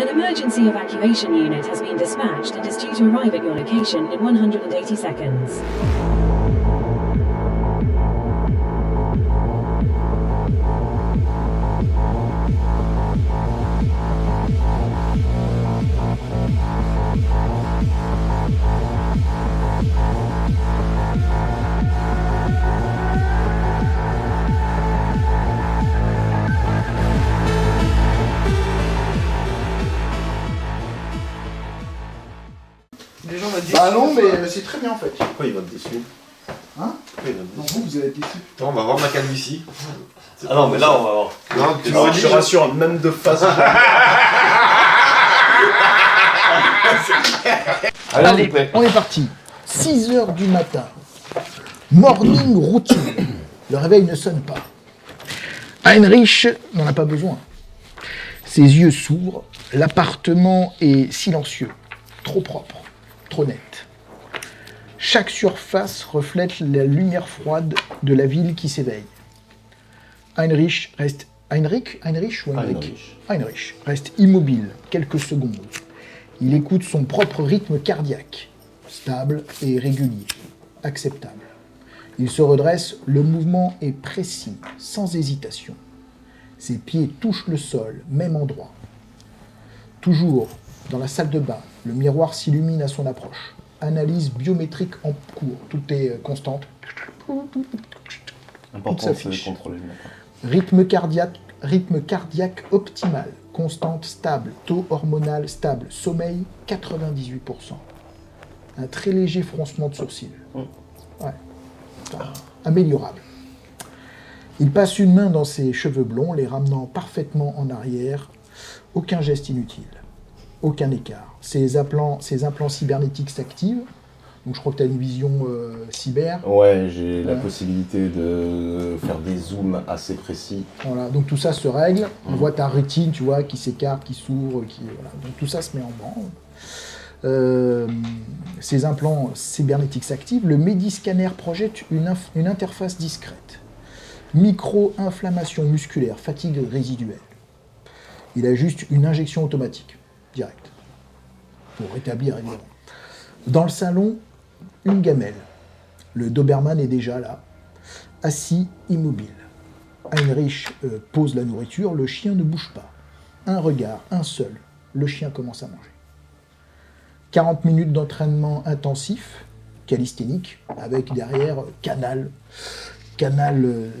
An emergency evacuation unit has been dispatched and is due to arrive at your location in 180 seconds. Les gens vont être déçus. Bah non, mais c'est très bien en fait. Pourquoi ils vont être déçus? Hein? Pourquoi ils vont être Non, déçus? vous allez être déçus. Attends, on va voir ma calvitie. Ah non, mais là, on va voir. Non, tu Alors, m'aurais je dit, te rassure, même de face. Allez, s'il vous plaît. On est parti. 6h du matin. Morning routine. Le réveil ne sonne pas. Heinrich n'en a pas besoin. Ses yeux s'ouvrent. L'appartement est silencieux. Trop propre. Trop net. Chaque surface reflète la lumière froide de la ville qui s'éveille. Heinrich reste... Heinrich reste immobile quelques secondes. Il écoute son propre rythme cardiaque, stable et régulier, acceptable. Il se redresse, le mouvement est précis, sans hésitation. Ses pieds touchent le sol, même endroit. Toujours dans la salle de bain, le miroir s'illumine à son approche. Analyse biométrique en cours, tout est constante. Important, c'est de s'affiche. contrôler le matin. Rythme cardiaque optimal, constante stable, taux hormonal stable, sommeil 98%. Un très léger froncement de sourcils. Ouais. Enfin, améliorable. Il passe une main dans ses cheveux blonds, les ramenant parfaitement en arrière. Aucun geste inutile. Aucun écart. Ses implants cybernétiques s'activent. Donc je crois que tu as une vision cyber. Ouais, j'ai la possibilité de faire des zooms assez précis. Voilà, donc tout ça se règle. On voit ta rétine, tu vois, qui s'écarte, qui s'ouvre, voilà. Donc tout ça se met en branle. Ces implants cybernétiques s'activent. Le Mediscanner projette une interface discrète. Micro-inflammation musculaire, fatigue résiduelle. Il a juste une injection automatique, directe, pour rétablir évidemment. Dans le salon, une gamelle. Le Doberman est déjà là, assis, immobile. Heinrich pose la nourriture, le chien ne bouge pas. Un regard, un seul, le chien commence à manger. 40 minutes d'entraînement intensif, calisthénique, avec derrière Canal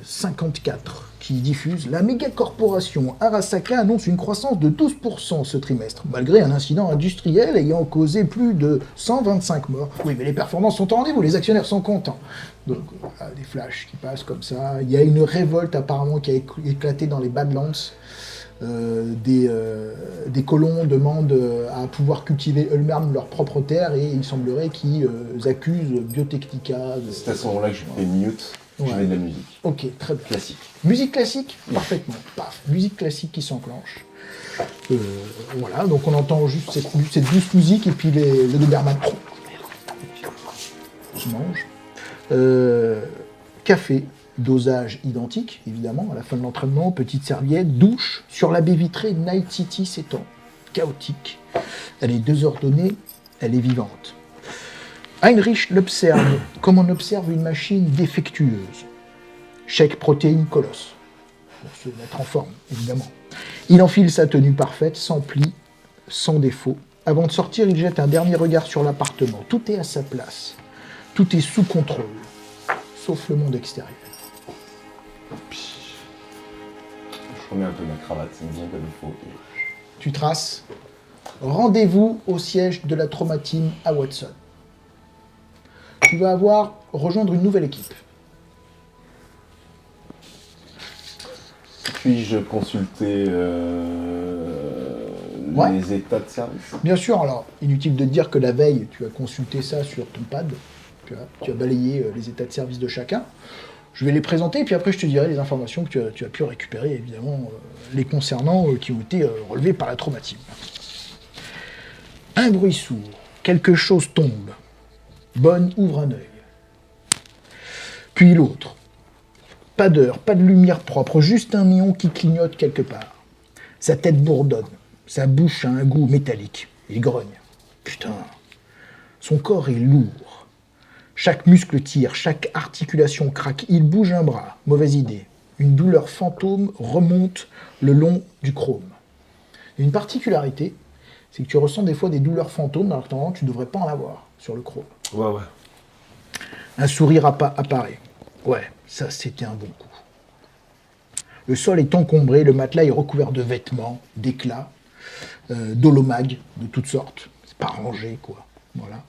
54, qui diffuse. La méga-corporation Arasaka annonce une croissance de 12% ce trimestre, malgré un incident industriel ayant causé plus de 125 morts. Oui, mais les performances sont au rendez-vous, les actionnaires sont contents. Donc, voilà, des flashs qui passent comme ça. Il y a une révolte apparemment qui a éclaté dans les Badlands. Des colons demandent à pouvoir cultiver eux-mêmes leur propre terre et il semblerait qu'ils accusent Biotechnica. C'est à ce moment-là que je fais mute, je mets de la musique. Ok, très bien. Classique. Musique classique, parfaitement. Paf, musique classique qui s'enclenche. Voilà, donc on entend juste cette douce musique et puis le Doberman qui mange. Café, dosage identique, évidemment, à la fin de l'entraînement, petite serviette, douche, sur la baie vitrée, Night City s'étend. Chaotique. Elle est désordonnée, elle est vivante. Heinrich l'observe comme on observe une machine défectueuse. Chèque protéine colosse. Pour se mettre en forme, évidemment. Il enfile sa tenue parfaite, sans plis, sans défaut. Avant de sortir, il jette un dernier regard sur l'appartement. Tout est à sa place. Tout est sous contrôle. Sauf le monde extérieur. Je remets un peu ma cravate, c'est bien comme il faut. Tu traces. Rendez-vous au siège de la Trauma Team à Watson. Tu vas rejoindre une nouvelle équipe. Puis-je consulter les états de service? Bien sûr, alors, inutile de te dire que la veille, tu as consulté ça sur ton pad. Tu as balayé les états de service de chacun. Je vais les présenter, et puis après, je te dirai les informations que tu as pu récupérer, évidemment, les concernant, qui ont été relevées par la Trauma Team. Un bruit sourd. Quelque chose tombe. Bonne ouvre un œil. Puis l'autre. Pas d'heure, pas de lumière propre, juste un néon qui clignote quelque part. Sa tête bourdonne. Sa bouche a un goût métallique. Il grogne. Putain. Son corps est lourd. Chaque muscle tire, chaque articulation craque. Il bouge un bras. Mauvaise idée. Une douleur fantôme remonte le long du chrome. Une particularité, c'est que tu ressens des fois des douleurs fantômes alors que normalement tu ne devrais pas en avoir sur le chrome. Ouais. Un sourire apparaît. Ouais, ça c'était un bon coup. Le sol est encombré, le matelas est recouvert de vêtements, d'éclats, d'holomags de toutes sortes. C'est pas rangé, quoi. Voilà.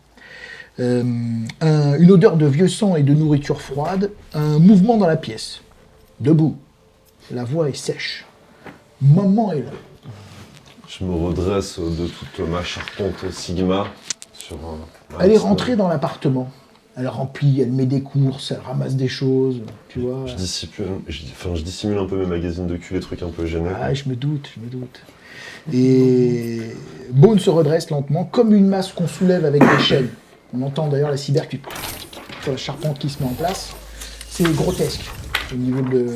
Une odeur de vieux sang et de nourriture froide, un mouvement dans la pièce. Debout. La voix est sèche. Maman est là. Je me redresse de toute ma charpente Sigma sur Elle est rentrée dans l'appartement. Elle remplit, elle met des courses, elle ramasse des choses, tu vois. Je dissimule un peu mes magazines de cul, les trucs un peu gênants. Ah, je me doute. Et Bone se redresse lentement, comme une masse qu'on soulève avec des chaînes. On entend d'ailleurs la cyber qui... sur la charpente qui se met en place. C'est grotesque, au niveau de...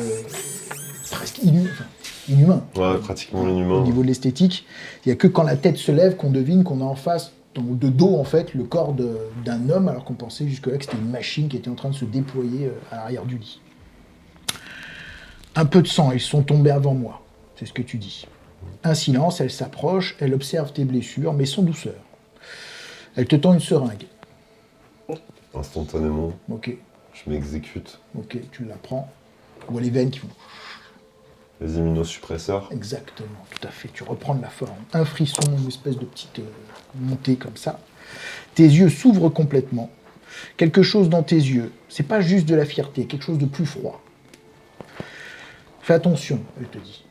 presque inhumain. Ouais, pratiquement inhumain. Au niveau de l'esthétique. Il n'y a que quand la tête se lève qu'on devine qu'on a en face, de dos en fait, le corps d'un homme, alors qu'on pensait jusque-là que c'était une machine qui était en train de se déployer à l'arrière du lit. Un peu de sang, ils sont tombés avant moi, c'est ce que tu dis. Un silence, elle s'approche, elle observe tes blessures, mais sans douceur. Elle te tend une seringue. Instantanément, Ok, je m'exécute. tu la prends. Tu vois les veines qui font... Les immunosuppresseurs. Exactement, tout à fait. Tu reprends de la forme. Un frisson, une espèce de petite montée comme ça. Tes yeux s'ouvrent complètement. Quelque chose dans tes yeux. C'est pas juste de la fierté, quelque chose de plus froid. Fais attention, elle te dit.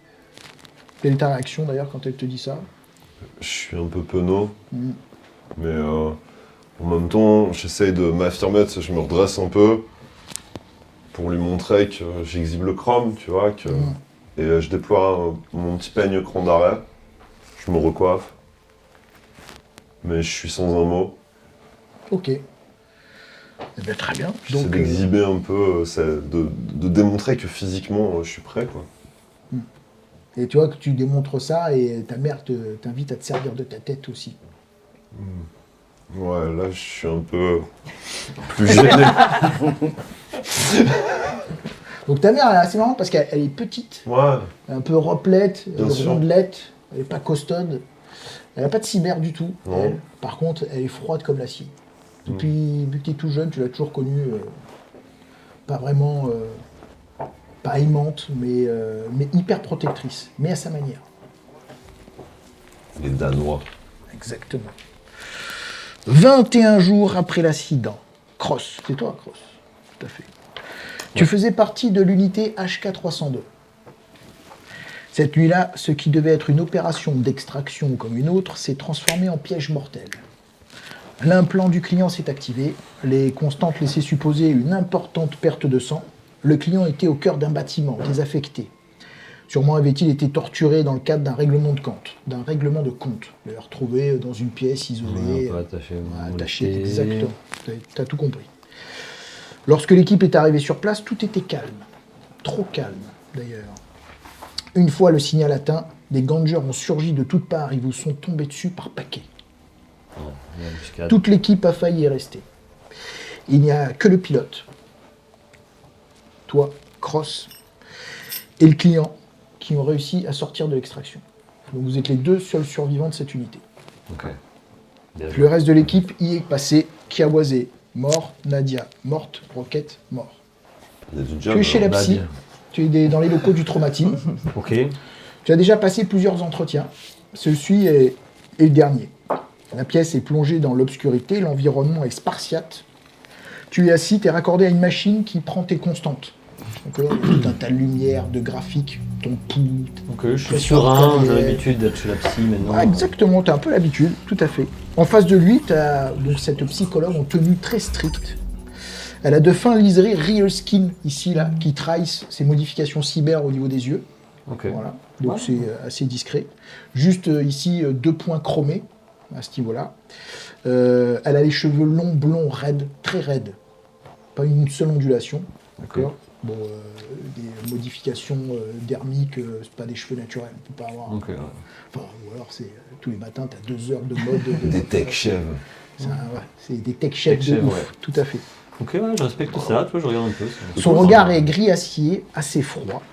Quelle est ta réaction d'ailleurs quand elle te dit ça? Je suis un peu penaud, mais en même temps, j'essaye de m'affirmer, je me redresse un peu pour lui montrer que j'exhibe le chrome, tu vois, que... Et je déploie mon petit peigne cran d'arrêt, je me recoiffe, mais je suis sans un mot. Ok. Eh bien, très bien. J'essaie d'exhiber un peu, de démontrer que physiquement, je suis prêt, quoi. Et tu vois que tu démontres ça et ta mère t'invite à te servir de ta tête aussi. Ouais, là, je suis un peu plus gêné. Donc ta mère, elle est assez marrante parce qu'elle est petite, Ouais. un peu replète, Bien sûr. rondelette, elle n'est pas costaude. Elle n'a pas de cyber du tout, Non. elle. Par contre, elle est froide comme l'acier. Depuis que tu es tout jeune, tu l'as toujours connue, pas vraiment, pas aimante, mais hyper protectrice, mais à sa manière. Les Danois. Exactement. 21 jours après l'accident. Cross, c'est toi, Cross. Tout à fait. Tu faisais partie de l'unité HK302. Cette nuit-là, ce qui devait être une opération d'extraction comme une autre s'est transformé en piège mortel. L'implant du client s'est activé, les constantes laissaient supposer une importante perte de sang. Le client était au cœur d'un bâtiment, désaffecté. Sûrement avait-il été torturé dans le cadre d'un règlement de compte. Il l'avait retrouvé dans une pièce isolée. Un peu attaché. Attaché, exactement. T'as tout compris. Lorsque l'équipe est arrivée sur place, tout était calme. Trop calme, d'ailleurs. Une fois le signal atteint, des gangers ont surgi de toutes parts. Ils vous sont tombés dessus par paquets. Toute l'équipe a failli y rester. Il n'y a que le pilote, toi, Cross, et le client qui ont réussi à sortir de l'extraction. Donc vous êtes les deux seuls survivants de cette unité. Ok. Le reste de l'équipe y est passé. Kiawase, mort. Nadia, morte. Roquette, mort. Il y a du job. Tu es chez la bah, psy. bien. Tu es dans les locaux du traumatisme. Ok. Tu as déjà passé plusieurs entretiens. Celui-ci est le dernier. La pièce est plongée dans l'obscurité, l'environnement est spartiate. Tu es assis, tu es raccordé à une machine qui prend tes constantes. D'accord ? Il y a tout un tas de lumière, de graphiques, ton pouls. Donc je suis pression serein, j'ai artérielle. l'habitude d'être chez la psy maintenant. Ah, exactement, tu as un peu l'habitude, tout à fait. En face de lui, tu as donc cette psychologue en tenue très stricte. Elle a de fins liserés Real Skin, ici, là, qui trahissent ses modifications cyber au niveau des yeux. Ok. Voilà, donc c'est assez discret. Juste ici, 2 points chromés à ce niveau-là. Elle a les cheveux longs, blonds, raides, très raides. Pas une seule ondulation, d'accord ? Bon, des modifications dermiques, c'est pas des cheveux naturels, on peut pas avoir. Ok, ouais. Enfin, ou alors c'est tous les matins, tu as 2 heures de mode. Des tech chèvres. C'est des tech chefs de ouf, ouais. tout à fait. Ok, ouais, je respecte ça, tu vois, je regarde un peu. c'est Son cool, regard ça. est gris acier, assez froid.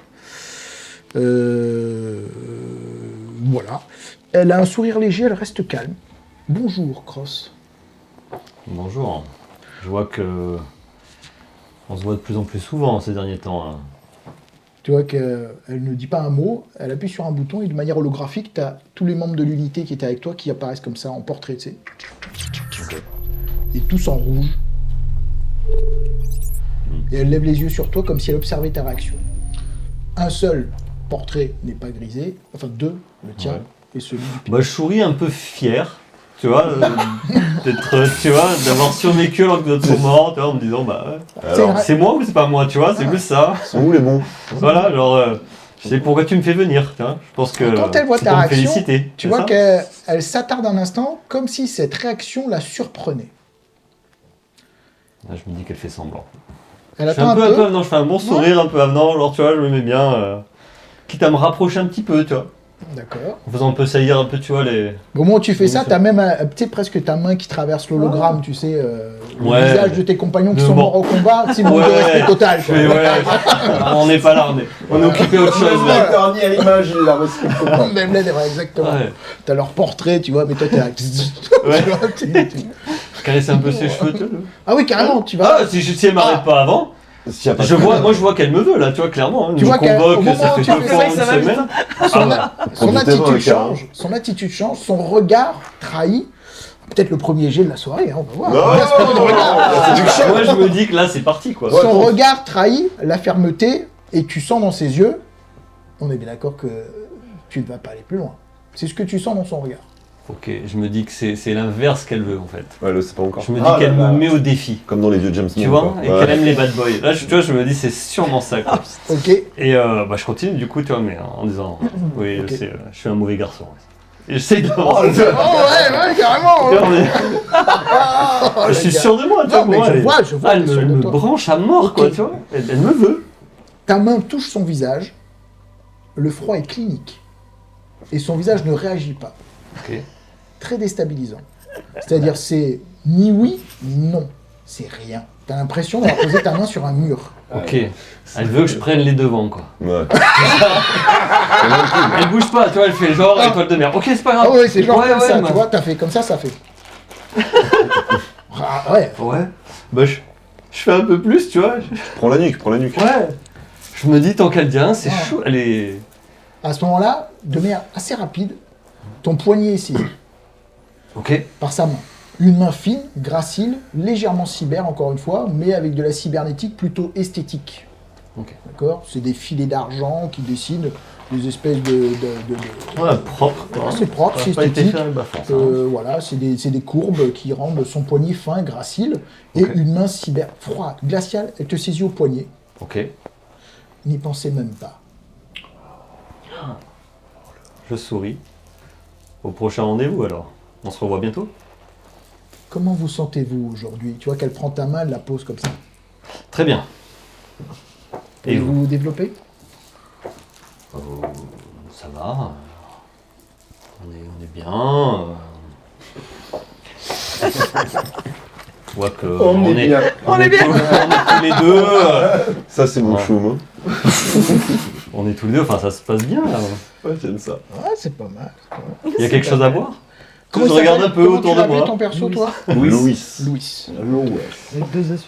Voilà. Elle a un sourire léger, elle reste calme. Bonjour, Cross. Bonjour. Je vois que on se voit de plus en plus souvent ces derniers temps. Hein. Tu vois qu'elle ne dit pas un mot, elle appuie sur un bouton et de manière holographique, tu as tous les membres de l'unité qui étaient avec toi qui apparaissent comme ça en portrait, tu sais. Et tous en rouge. Et elle lève les yeux sur toi comme si elle observait ta réaction. Un seul portrait n'est pas grisé, enfin 2, le tien Ouais. et celui du pire. Bah, je souris un peu fier, tu vois, d'être, tu vois, d'avoir survécu alors que d'autres sont morts, tu vois, en me disant, bah, ouais. C'est vrai. C'est moi ou c'est pas moi, tu vois, c'est plus ça. Ils sont où les bons? Voilà, genre, je sais pourquoi tu me fais venir, tu vois. Je pense que Quand elle voit c'est ta pour me réaction, féliciter. tu c'est vois ça qu'elle s'attarde un instant comme si cette réaction la surprenait. Là, je me dis qu'elle fait semblant. Elle Je fais attend un peu un peu. avenant, je fais un bon sourire un peu avenant, genre, tu vois, je me mets bien, quitte à me rapprocher un petit peu, tu vois. D'accord. En faisant un peu saillir un peu, tu vois, les... Au moment où tu fais Oui, ça, ça. t'as même tu sais, presque ta main qui traverse l'hologramme, tu sais, le Ouais. visage de tes compagnons qui Mais sont bon. morts au combat, c'est mon Ouais. respect total. quoi. Mais ouais, on n'est pas là, on est occupé autre chose, là. L'acteur ni à l'image, il l'a respecté. Même là, ouais, exactement. Ouais. T'as leur portrait, tu vois, mais toi t'es là. Ouais. Tu vois, Caresser un peu ses cheveux, tu vois. Ah oui, carrément, tu vas. Ah, si elle m'arrête pas avant, S'il y a pas je de- vois qu'elle me veut là, tu vois, clairement. Hein. Tu Elle me vois qu'au convoque, moment ça où fait tu deux fais fois ça, en ça une va semaine. Son Prends du attitude terrain, change, son regard trahit. Peut-être le premier jet de la soirée, hein, on va voir. Non, On va se prendre le regard. Moi, je me dis que là, c'est parti, quoi. Son regard trahit la fermeté et tu sens dans ses yeux, on est bien d'accord que tu ne vas pas aller plus loin. C'est ce que tu sens dans son regard. Ok, je me dis que c'est l'inverse qu'elle veut, en fait. Ouais, le c'est pas encore. Je me dis Ah qu'elle là là. me met au défi, Comme dans les vieux James Bond. tu vois, quoi. et Ouais. qu'elle aime les bad boys. Là, tu vois, je me dis, c'est sûrement ça, quoi. Ok. Et bah, je continue, du coup, tu vois, mais en disant, oui, Ok. je sais, je suis un mauvais garçon. Et j'essaie de... Oh ouais, carrément. Tu vois, mais- je suis sûr de moi, tu vois. Non, mais moi, je elle- vois, Ah, t'es elle sûr de me toi. branche à mort, quoi, Ok. tu vois. Elle me veut. Ta main touche son visage. Le froid est clinique. Et son visage ne réagit pas. Ok. Très déstabilisant. C'est-à-dire, c'est ni oui, ni non. C'est rien. T'as l'impression d'avoir posé ta main sur un mur. Ok. Elle veut que je prenne les devants, quoi. Ouais. Elle bouge pas, tu vois, elle fait genre étoile de mer. Ok, c'est pas grave. Ah ouais, c'est genre Ouais, comme ouais, ça, bah- tu vois, t'as fait comme ça fait. Ah ouais. Ouais. Bah, je fais un peu plus, tu vois. Prends la nuque, prends la nuque. Ouais. Je me dis, tant qu'elle dit rien, c'est Ah. chaud. Elle est. À ce moment-là, de manière assez rapide, ton poignet est saisi Ok. par sa main. Une main fine, gracile, légèrement cyber, encore une fois, mais avec de la cybernétique plutôt esthétique. Ok. D'accord? C'est des filets d'argent qui dessinent des espèces de- Ouais, propre. Ouais, c'est propre, Ça c'est a pas été esthétique. fait avec Bafon, ça, hein. Voilà, c'est des courbes qui rendent son poignet fin, gracile, et Ok. une main cyber froide, glaciale, elle te saisit au poignet. Ok. N'y pensez même pas. Je souris. Au prochain rendez-vous, alors. On se revoit bientôt. Comment vous sentez-vous aujourd'hui? Tu vois qu'elle prend ta main, elle la pose comme ça. Très bien. Et Et vous vous développez? Ça va. On est bien. Je vois que On est bien. on est tous les deux. Ça, c'est mon Ouais. choum. Hein. On est tous les deux. Enfin, ça se passe bien. Là. Ouais, j'aime ça. Ouais, c'est pas mal. Il y a quelque chose à boire. Comment Je il regarde s'appelle? un peu Comment autour tu de l'appelles, moi. ton perso, toi? Louis. Louis. Avec 2 SE.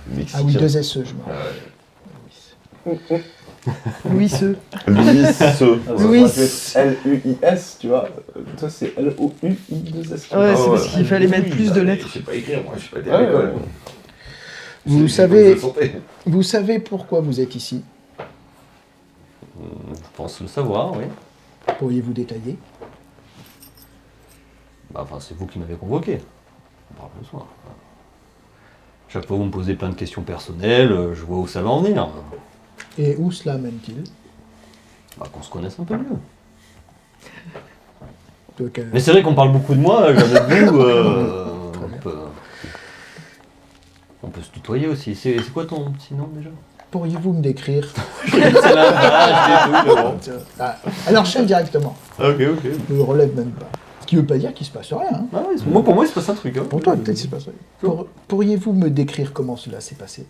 Mexicain. Ah oui, 2 SE, je me rappelle. Louis E. Louis. Louis. L-U-I-S, tu vois. Toi, c'est L-O-U-I-2-S. Ouais, Ah c'est ouais. parce qu'il fallait mettre plus de lettres. Je sais pas écrire, moi, je suis pas été Ah à ouais, l'école. ouais. Vous savez pourquoi vous êtes ici? Je pense le savoir, oui. Pourriez-vous détailler? Bah, enfin, c'est vous qui m'avez convoqué. On parle le soir. Chaque fois, vous me posez plein de questions personnelles. Je vois où ça va en venir. Et où cela mène-t-il? Bah, qu'on se connaisse un peu mieux. Donc, Mais c'est vrai qu'on parle beaucoup de moi, avec vous. Très bien. On peut se tutoyer aussi. C'est quoi ton petit nom déjà? pourriez-vous me décrire C'est là, je l'ai tout, mais bon. Elle enchaîne directement. Ok. Ne le relève même pas. Ce qui veut pas dire qu'il se passe rien. Hein. Ah, ouais, pour moi, il se passe un truc. Hein. Pour toi, peut-être qu'il se passe rien. Pourriez-vous me décrire comment cela s'est passé?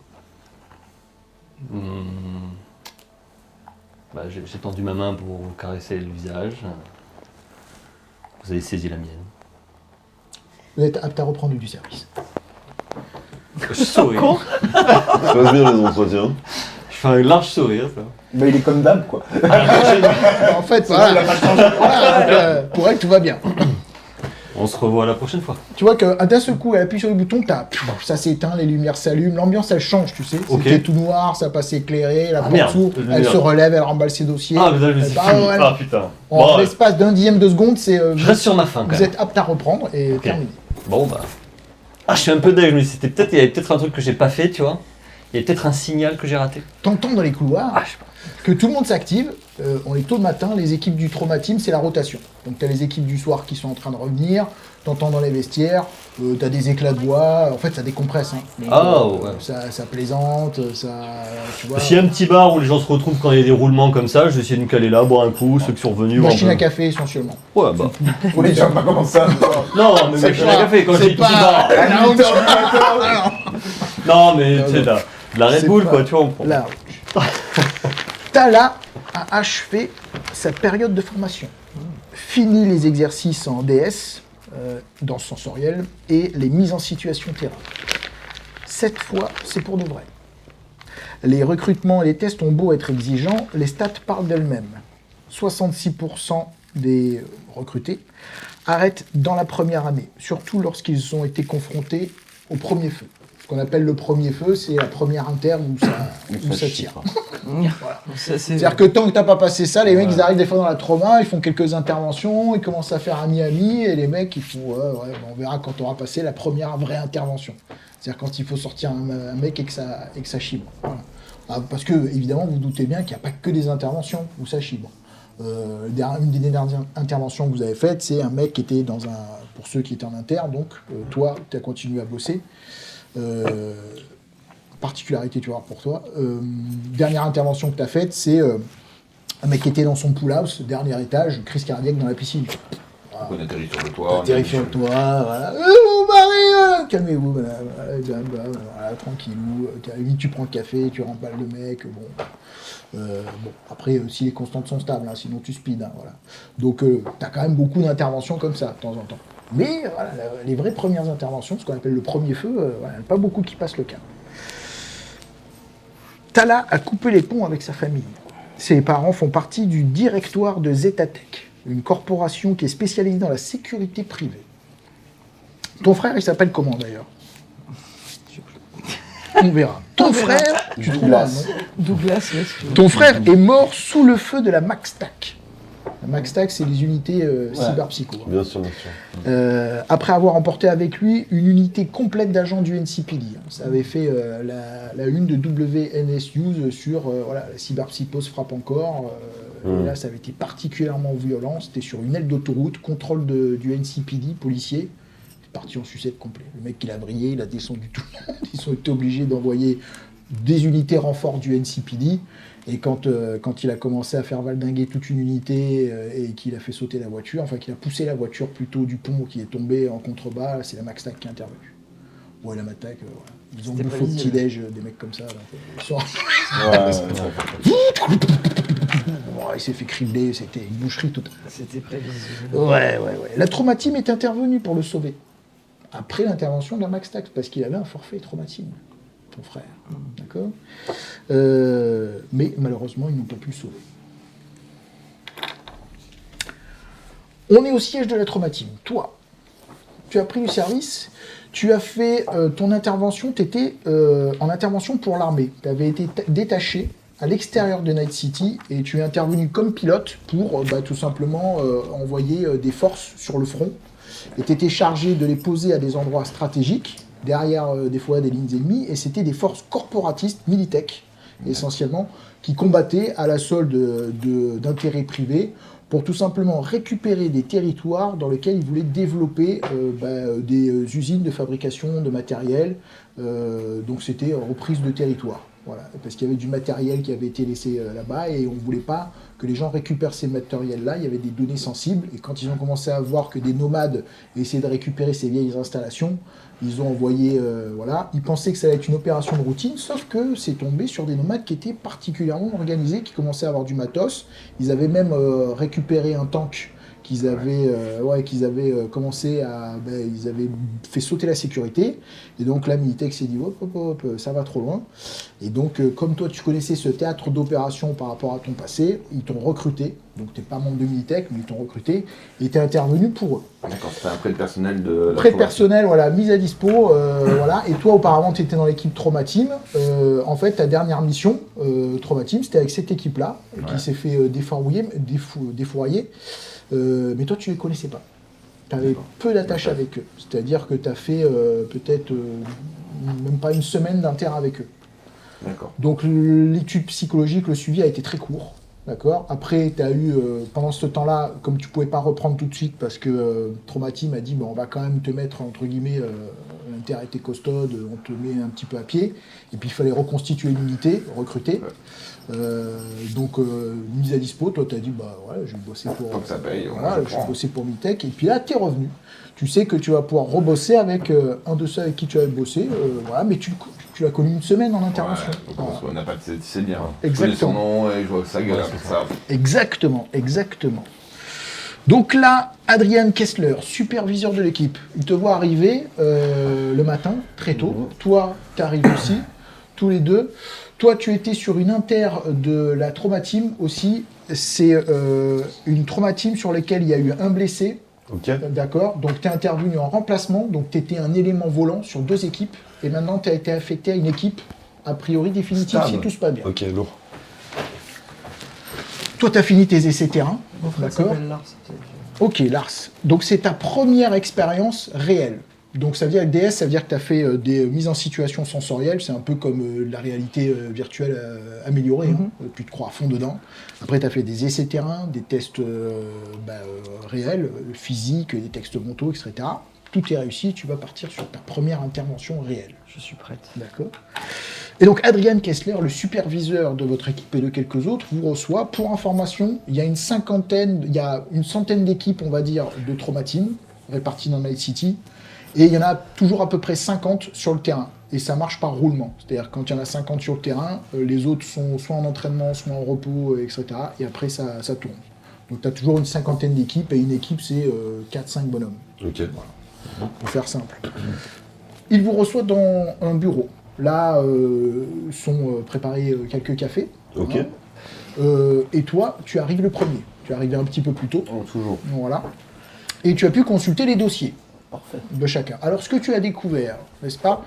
Bah, j'ai tendu ma main pour vous caresser le visage. Vous avez saisi la mienne. Vous êtes apte à reprendre du service. Je souris. Ça passe bien les entretiens. Je fais un large sourire. Ça. Mais il est comme d'hab, quoi. En fait, voilà. Voilà, donc, pour elle, tout va bien. On se revoit la prochaine fois. Tu vois que d'un seul coup, elle appuie sur le bouton, ça s'éteint, les lumières s'allument, l'ambiance elle change, tu sais. Ok. C'était tout noir, ça passait éclairé, la porte merde. s'ouvre, elle se relève, elle remballe ses dossiers. Ah, mais là, je me suis Ah, ouais, Ah, putain. En Bon, ouais. l'espace d'un dixième de seconde, c'est. Je reste sur ma faim, quand Vous même. êtes apte à reprendre et terminé. Bon, bah. Ah, je suis un peu deg. Je me suis dit, il y avait peut-être un truc que j'ai pas fait, tu vois. Il y a peut-être un signal que j'ai raté. T'entends dans les couloirs Ah, je sais pas. que tout le monde s'active. On est tôt le matin, les équipes du trauma team, c'est la rotation. Donc t'as les équipes du soir qui sont en train de revenir, t'entends dans les vestiaires, t'as des éclats de voix, en fait ça décompresse. Hein. Donc, Ah, ouais. ça plaisante, ça. Tu vois. S'il y a un petit bar où les gens se retrouvent quand il y a des roulements comme ça, je vais essayer de me caler là, boire un coup, ceux qui sont revenus. Machine un à peu. café essentiellement. Ouais, bah. Oui, déjà, pas comment ça. Non, mais machine à café, quand je dis petit bar. Non, mais tu sais, de la Red C'est Bull, pas- quoi, tu vois, on prend. Là. Tala a achevé sa période de formation. Fini les exercices en DS, dans le sensoriel, et les mises en situation terrain. Cette fois, c'est pour de vrai. Les recrutements et les tests ont beau être exigeants, les stats parlent d'elles-mêmes. 66% des recrutés arrêtent dans la première année, surtout lorsqu'ils ont été confrontés au premier feu. Ce qu'on appelle le premier feu, c'est la première inter où ça tire. C'est-à-dire que tant que t'as pas passé ça, les mecs ils arrivent des fois dans la trauma, ils font quelques interventions, ils commencent à faire ami-ami, et les mecs ils font on verra quand on aura passé la première vraie intervention. C'est-à-dire quand il faut sortir un mec et que ça chibre. Voilà. Ah, parce que évidemment vous doutez bien qu'il n'y a pas que des interventions où ça chibre. Une des dernières interventions que vous avez faites, c'est un mec qui était pour ceux qui étaient en inter, donc toi tu as continué à bosser. Particularité, tu vois, pour toi. Dernière intervention que tu as faite, c'est un mec qui était dans son pool house, dernier étage, crise cardiaque dans la piscine. On atterrit sur le toit. Atterrit sur le toit, voilà. Mon mari, calmez-vous, voilà, tranquillou. Tu prends le café, tu remballes le mec, bon. Après, si les constantes sont stables, hein, sinon tu speed, hein, voilà. Donc, tu as quand même beaucoup d'interventions comme ça, de temps en temps. Mais voilà, les vraies premières interventions, ce qu'on appelle le premier feu, il n'y en a pas beaucoup qui passent le cap. Tala a coupé les ponts avec sa famille. Ses parents font partie du directoire de Zetatech, une corporation qui est spécialisée dans la sécurité privée. Ton frère, il s'appelle comment d'ailleurs? On verra. Ton frère, tu trouveras un nom. Douglas, ouais, si tu veux. Ton frère est mort sous le feu de la MaxTac. La MaxTac, c'est les unités cyberpsycho. Bien sûr, bien sûr. Après avoir emporté avec lui une unité complète d'agents du NCPD. Ça avait fait la une de WNS News sur la cyberpsychose frappe encore. Et là, ça avait été particulièrement violent. C'était sur une aile d'autoroute, contrôle du NCPD, policier. C'est parti en sucette complet. Le mec, il a vrillé, il a descendu tout le monde. Ils ont été obligés d'envoyer des unités renforts du NCPD. Et quand il a commencé à faire valdinguer toute une unité et qu'il a fait sauter la voiture, enfin qu'il a poussé la voiture plutôt du pont qui est tombé en contrebas, c'est la MaxTac qui est intervenue. Ouais, la MaxTac, voilà. Ils ont C'était bouffé au prévisible. petit-déj des mecs comme ça. Là. Ils sont- Ouais, il s'est fait cribler, c'était une boucherie totale. C'était prévisible. Ouais. La trauma team est intervenue pour le sauver. Après l'intervention de la MaxTac, parce qu'il avait un forfait trauma team, ton frère. D'accord. Mais malheureusement, ils n'ont pas pu le sauver. On est au siège de la trauma team. Toi, tu as pris du service, tu as fait ton intervention, tu étais en intervention pour l'armée. Tu avais été détaché à l'extérieur de Night City et tu es intervenu comme pilote pour tout simplement envoyer des forces sur le front. Et tu étais chargé de les poser à des endroits stratégiques, derrière des fois des lignes ennemies, et c'était des forces corporatistes, Militech, essentiellement, qui combattaient à la solde d'intérêts privés pour tout simplement récupérer des territoires dans lesquels ils voulaient développer des usines de fabrication de matériel. Donc c'était reprise de territoire. Voilà, parce qu'il y avait du matériel qui avait été laissé là-bas et on ne voulait pas que les gens récupèrent ces matériels-là. Il y avait des données sensibles et quand ils ont commencé à voir que des nomades essayaient de récupérer ces vieilles installations, ils ont envoyé, voilà. Ils pensaient que ça allait être une opération de routine, sauf que c'est tombé sur des nomades qui étaient particulièrement organisés, qui commençaient à avoir du matos. Ils avaient même récupéré un tank qu'ils avaient, commencé à... ils avaient fait sauter la sécurité. Et donc là, Minitech s'est dit, hop, ça va trop loin. Et donc, comme toi, tu connaissais ce théâtre d'opération par rapport à ton passé, ils t'ont recruté. Donc, tu n'es pas membre de Minitech, mais ils t'ont recruté. Et tu es intervenu pour eux. D'accord, c'était un prêt de personnel de la Prêt de Trauma personnel, voilà, mise à dispo. Voilà. Et toi, auparavant, tu étais dans l'équipe Trauma Team. En fait, ta dernière mission, Trauma Team, c'était avec cette équipe-là, qui s'est fait défourailler. Mais toi, tu ne les connaissais pas. Tu avais peu d'attache avec eux. C'est-à-dire que tu as fait peut-être même pas une semaine d'inter avec eux. D'accord. Donc l'étude psychologique, le suivi a été très court. D'accord. Après, tu as eu, pendant ce temps-là, comme tu ne pouvais pas reprendre tout de suite parce que Trauma Team a dit on va quand même te mettre, entre guillemets, l'inter était costaude, on te met un petit peu à pied. Et puis il fallait reconstituer l'unité, recruter. Donc mise à dispo, toi tu as dit je vais bosser pour. Tant que ça paye, voilà, je vais bosser pour Minitech. Et puis là, tu es revenu. Tu sais que tu vas pouvoir rebosser avec un de ceux avec qui tu avais bossé, voilà, mais tu l'as connu une semaine en intervention. Ouais, donc on n'a pas de c'est bien. Exactement. Je connais son nom et je vois que ça gueule pour ça. Exactement. Donc là, Adrian Kessler, superviseur de l'équipe, il te voit arriver le matin, très tôt. Toi, tu arrives aussi, tous les deux. Toi, tu étais sur une inter de la Trauma Team aussi. C'est une Trauma Team sur laquelle il y a eu un blessé. Ok. D'accord. Donc, tu es intervenu en remplacement. Donc, tu étais un élément volant sur 2 équipes. Et maintenant, tu as été affecté à une équipe, a priori définitive, si tout se passe bien. Ok, lourd. Toi, tu as fini tes essais terrain. D'accord. s'appelle Lars. Ok, Lars. Donc, c'est ta première expérience réelle. Donc, ça veut dire que DS, ça veut dire que tu as fait des mises en situation sensorielle. C'est un peu comme la réalité virtuelle améliorée. Tu te crois à fond dedans. Après, tu as fait des essais terrain, des tests réels, physiques, des textes mentaux, etc. Tout est réussi. Tu vas partir sur ta première intervention réelle. Je suis prête. D'accord. Et donc, Adrian Kessler, le superviseur de votre équipe et de quelques autres, vous reçoit. Pour information, il y a une centaine d'équipes, on va dire, de Trauma Team, réparties dans Night City. Et il y en a toujours à peu près 50 sur le terrain. Et ça marche par roulement. C'est-à-dire quand il y en a 50 sur le terrain, les autres sont soit en entraînement, soit en repos, etc. Et après, ça tourne. Donc tu as toujours une cinquantaine d'équipes. Et une équipe, c'est 4-5 bonhommes. Ok. Voilà. Pour faire simple. Il vous reçoit dans un bureau. Là, sont préparés quelques cafés. Ok. Et toi, tu arrives le premier. Tu es arrivé un petit peu plus tôt. Oh, toujours. Voilà. Et tu as pu consulter les dossiers. Parfait. De chacun. Alors, ce que tu as découvert, n'est-ce pas,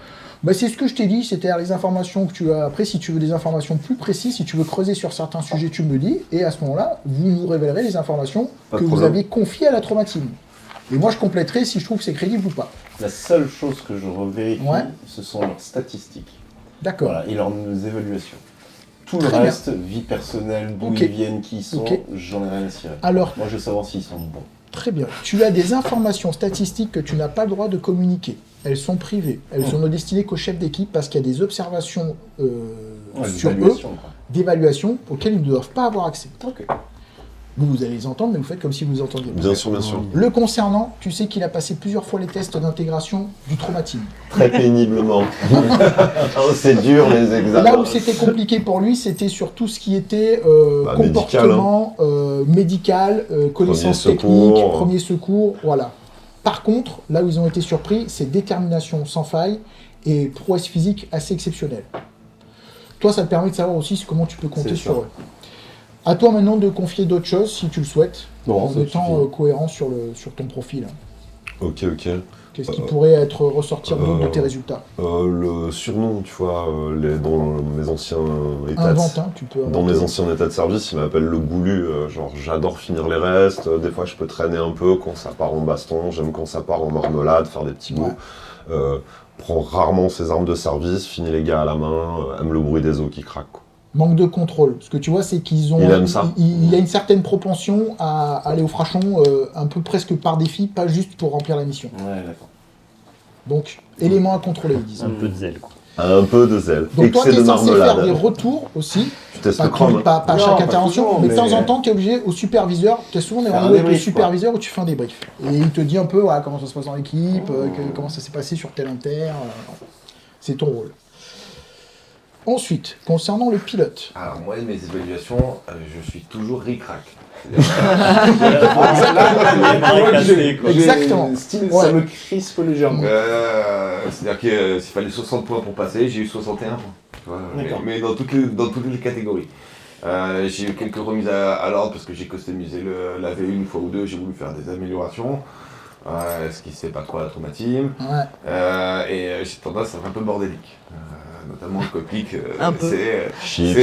c'est ce que je t'ai dit, c'est-à-dire les informations que tu as. Après, si tu veux des informations plus précises, si tu veux creuser sur certains sujets, tu me le dis, et à ce moment-là, vous nous révélerez les informations Pas que de vous problème. avez confiées à la Trauma Team. Et moi, je compléterai si je trouve que c'est crédible ou pas. La seule chose que je revérifie, Ouais. ce sont leurs statistiques. D'accord. Voilà, et leurs évaluations. Tout Très le reste, vie personnelle, d'où Ok. ils viennent, qui ils sont, Ok. j'en ai rien à cirer. Alors, Moi, je veux savoir s'ils sont bons. très bien. Tu as des informations statistiques que tu n'as pas le droit de communiquer. Elles sont privées. Elles sont ne destinées qu'aux chefs d'équipe parce qu'il y a des observations Ouais, sur eux, l'évaluation, quoi. d'évaluation, auxquelles ils ne doivent pas avoir accès. Ok. Vous allez les entendre, mais vous faites comme si vous les entendiez pas. Bien sûr, bien sûr. Le concernant, tu sais qu'il a passé plusieurs fois les tests d'intégration du Trauma Team. Très péniblement. Oh, c'est dur les examens. Là où c'était compliqué pour lui, c'était sur tout ce qui était comportement médical, connaissances Premier secours. techniques, premier secours, voilà. Par contre, là où ils ont été surpris, c'est détermination sans faille et prouesse physique assez exceptionnelle. Toi, ça te permet de savoir aussi comment tu peux compter C'est sur ça. eux. À toi maintenant de confier d'autres choses si tu le souhaites, Non, en ça étant suffit. cohérent sur ton profil. Ok. Qu'est-ce qui pourrait ressortir d'autre de tes résultats? Le surnom, tu vois, dans mes anciens états Invente, hein, tu peux dans inventer. mes anciens états de service, ils m'appellent le goulu. Genre, j'adore finir les restes. Des fois, je peux traîner un peu quand ça part en baston. J'aime quand ça part en marmelade, faire des petits bouts. Prends rarement ses armes de service, finit les gars à la main, aime le bruit des os qui craquent, quoi. Manque de contrôle. Ce que tu vois, c'est qu'ils ont. Il aime ça. Il y a une certaine propension à aller au frachon, un peu presque par défi, pas juste pour remplir la mission. Ouais, d'accord. Donc, élément à contrôler, ils disent. Un peu de zèle, quoi. Un peu de sel. Donc toi, Excès tu de es censé faire marmelade. des retours aussi. Tu testes Pas, le chrome. pas à Non, chaque pas intervention, toujours, mais de temps mais- en temps, tu es obligé au superviseur, tu as souvent des Faire un rendez-vous avec le débrief, quoi. superviseur où tu fais un débrief. Et il te dit un peu voilà, comment ça se passe dans l'équipe, comment ça s'est passé sur tel inter. C'est ton rôle. Ensuite, concernant le pilote. Alors moi, mes évaluations, je suis toujours ric-rac. Exactement. Style, Ouais. ça me crispe légèrement. C'est-à-dire qu'il fallait 60 points pour passer, j'ai eu 61 points. Tu vois, mais dans toutes les catégories. J'ai eu quelques remises à l'ordre parce que j'ai customisé la V une fois ou deux, j'ai voulu faire des améliorations. Ce qui se fait pas trop à la traumatisme. Ouais. Et j'ai tendance à être un peu bordélique. Notamment le coplique. Un peu. Chips.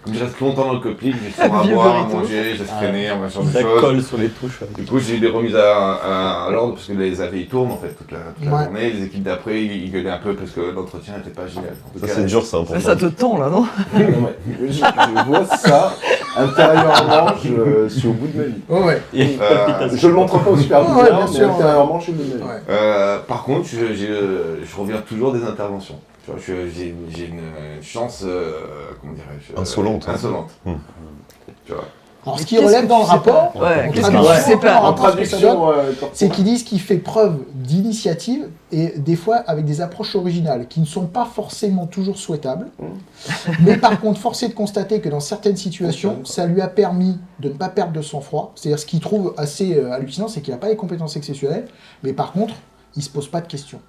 Comme je reste longtemps dans le coplique, j'ai souvent à Vieux boire, à burrito. manger, je laisse traîner, un machin de Ça choses. colle sur les touches. Du coup, j'ai eu des remises à l'ordre parce que les AV ils tournent en fait toute la Ouais. journée. Les équipes d'après ils gueulaient un peu parce que l'entretien n'était pas génial. En tout Ça cas, c'est dur, c'est important. Ça te tend là, non? Ouais. Je vois ça intérieurement, je suis au bout de ma vie. Ouais. Il y a une palpitation. Je le montre pas au superviseur, Ouais, bien mais sûr, intérieurement, je suis au bout de ma vie. Ouais. Par contre, je reviens toujours des interventions. Tu vois, j'ai une chance, comment dirais-je, Insolente, hein. Insolente. Tu vois. Alors, ce Mais qui qu'est-ce relève que dans le tu sais rapport, pas Ouais, on qu'est-ce traduit que tu pas sais dans le pas? rapport ce que ça donne, c'est c'est qu'ils disent qu'il fait preuve d'initiative et des fois avec des approches originales qui ne sont pas forcément toujours souhaitables. Mais par contre, force est de constater que dans certaines situations, ça lui a permis de ne pas perdre de sang-froid. C'est-à-dire ce qu'il trouve assez hallucinant, c'est qu'il n'a pas les compétences exceptionnelles, mais par contre, il ne se pose pas de questions.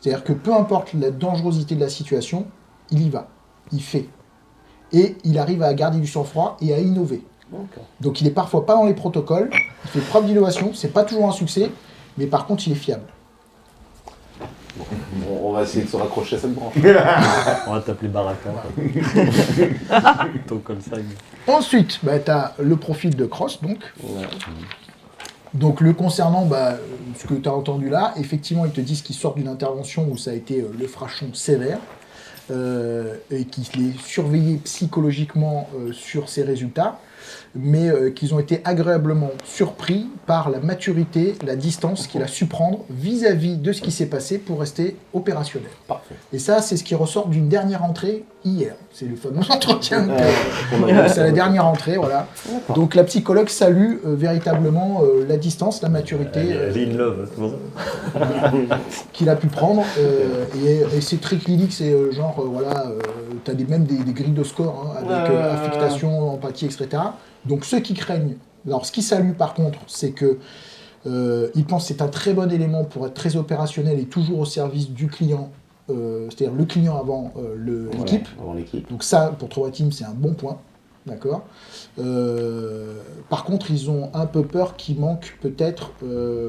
C'est-à-dire que peu importe la dangerosité de la situation, il y va, il fait. Et il arrive à garder du sang-froid et à innover. Donc il est parfois pas dans les protocoles, il fait preuve d'innovation, c'est pas toujours un succès, mais par contre il est fiable. On va essayer de se raccrocher à cette branche. On va t'appeler Baraka. Donc comme ça. Ensuite, bah, tu as le profil de Cross, donc. Donc le concernant, bah, ce que tu as entendu là, effectivement ils te disent qu'ils sortent d'une intervention où ça a été le frachon sévère, et qu'ils est surveillé psychologiquement sur ses résultats, mais qu'ils ont été agréablement surpris par la maturité, la distance qu'il a su prendre vis-à-vis de ce qui s'est passé pour rester opérationnel. Parfait. Et ça, c'est ce qui ressort d'une dernière entrée hier. C'est le fameux entretien. C'est la dernière entrée, voilà. Donc la psychologue salue véritablement la distance, la maturité In love, c'est bon. qu'il a pu prendre. Et c'est très clinique, c'est voilà, tu as même des grilles de score hein, avec affectation, empathie, etc. Donc ceux qui craignent, alors ce qui salue par contre, c'est que ils pensent que c'est un très bon élément pour être très opérationnel et toujours au service du client, c'est-à-dire le client avant l'équipe. Avant l'équipe. Donc ça, pour 3 Teams, c'est un bon point. D'accord. Par contre, ils ont un peu peur qu'il manque peut-être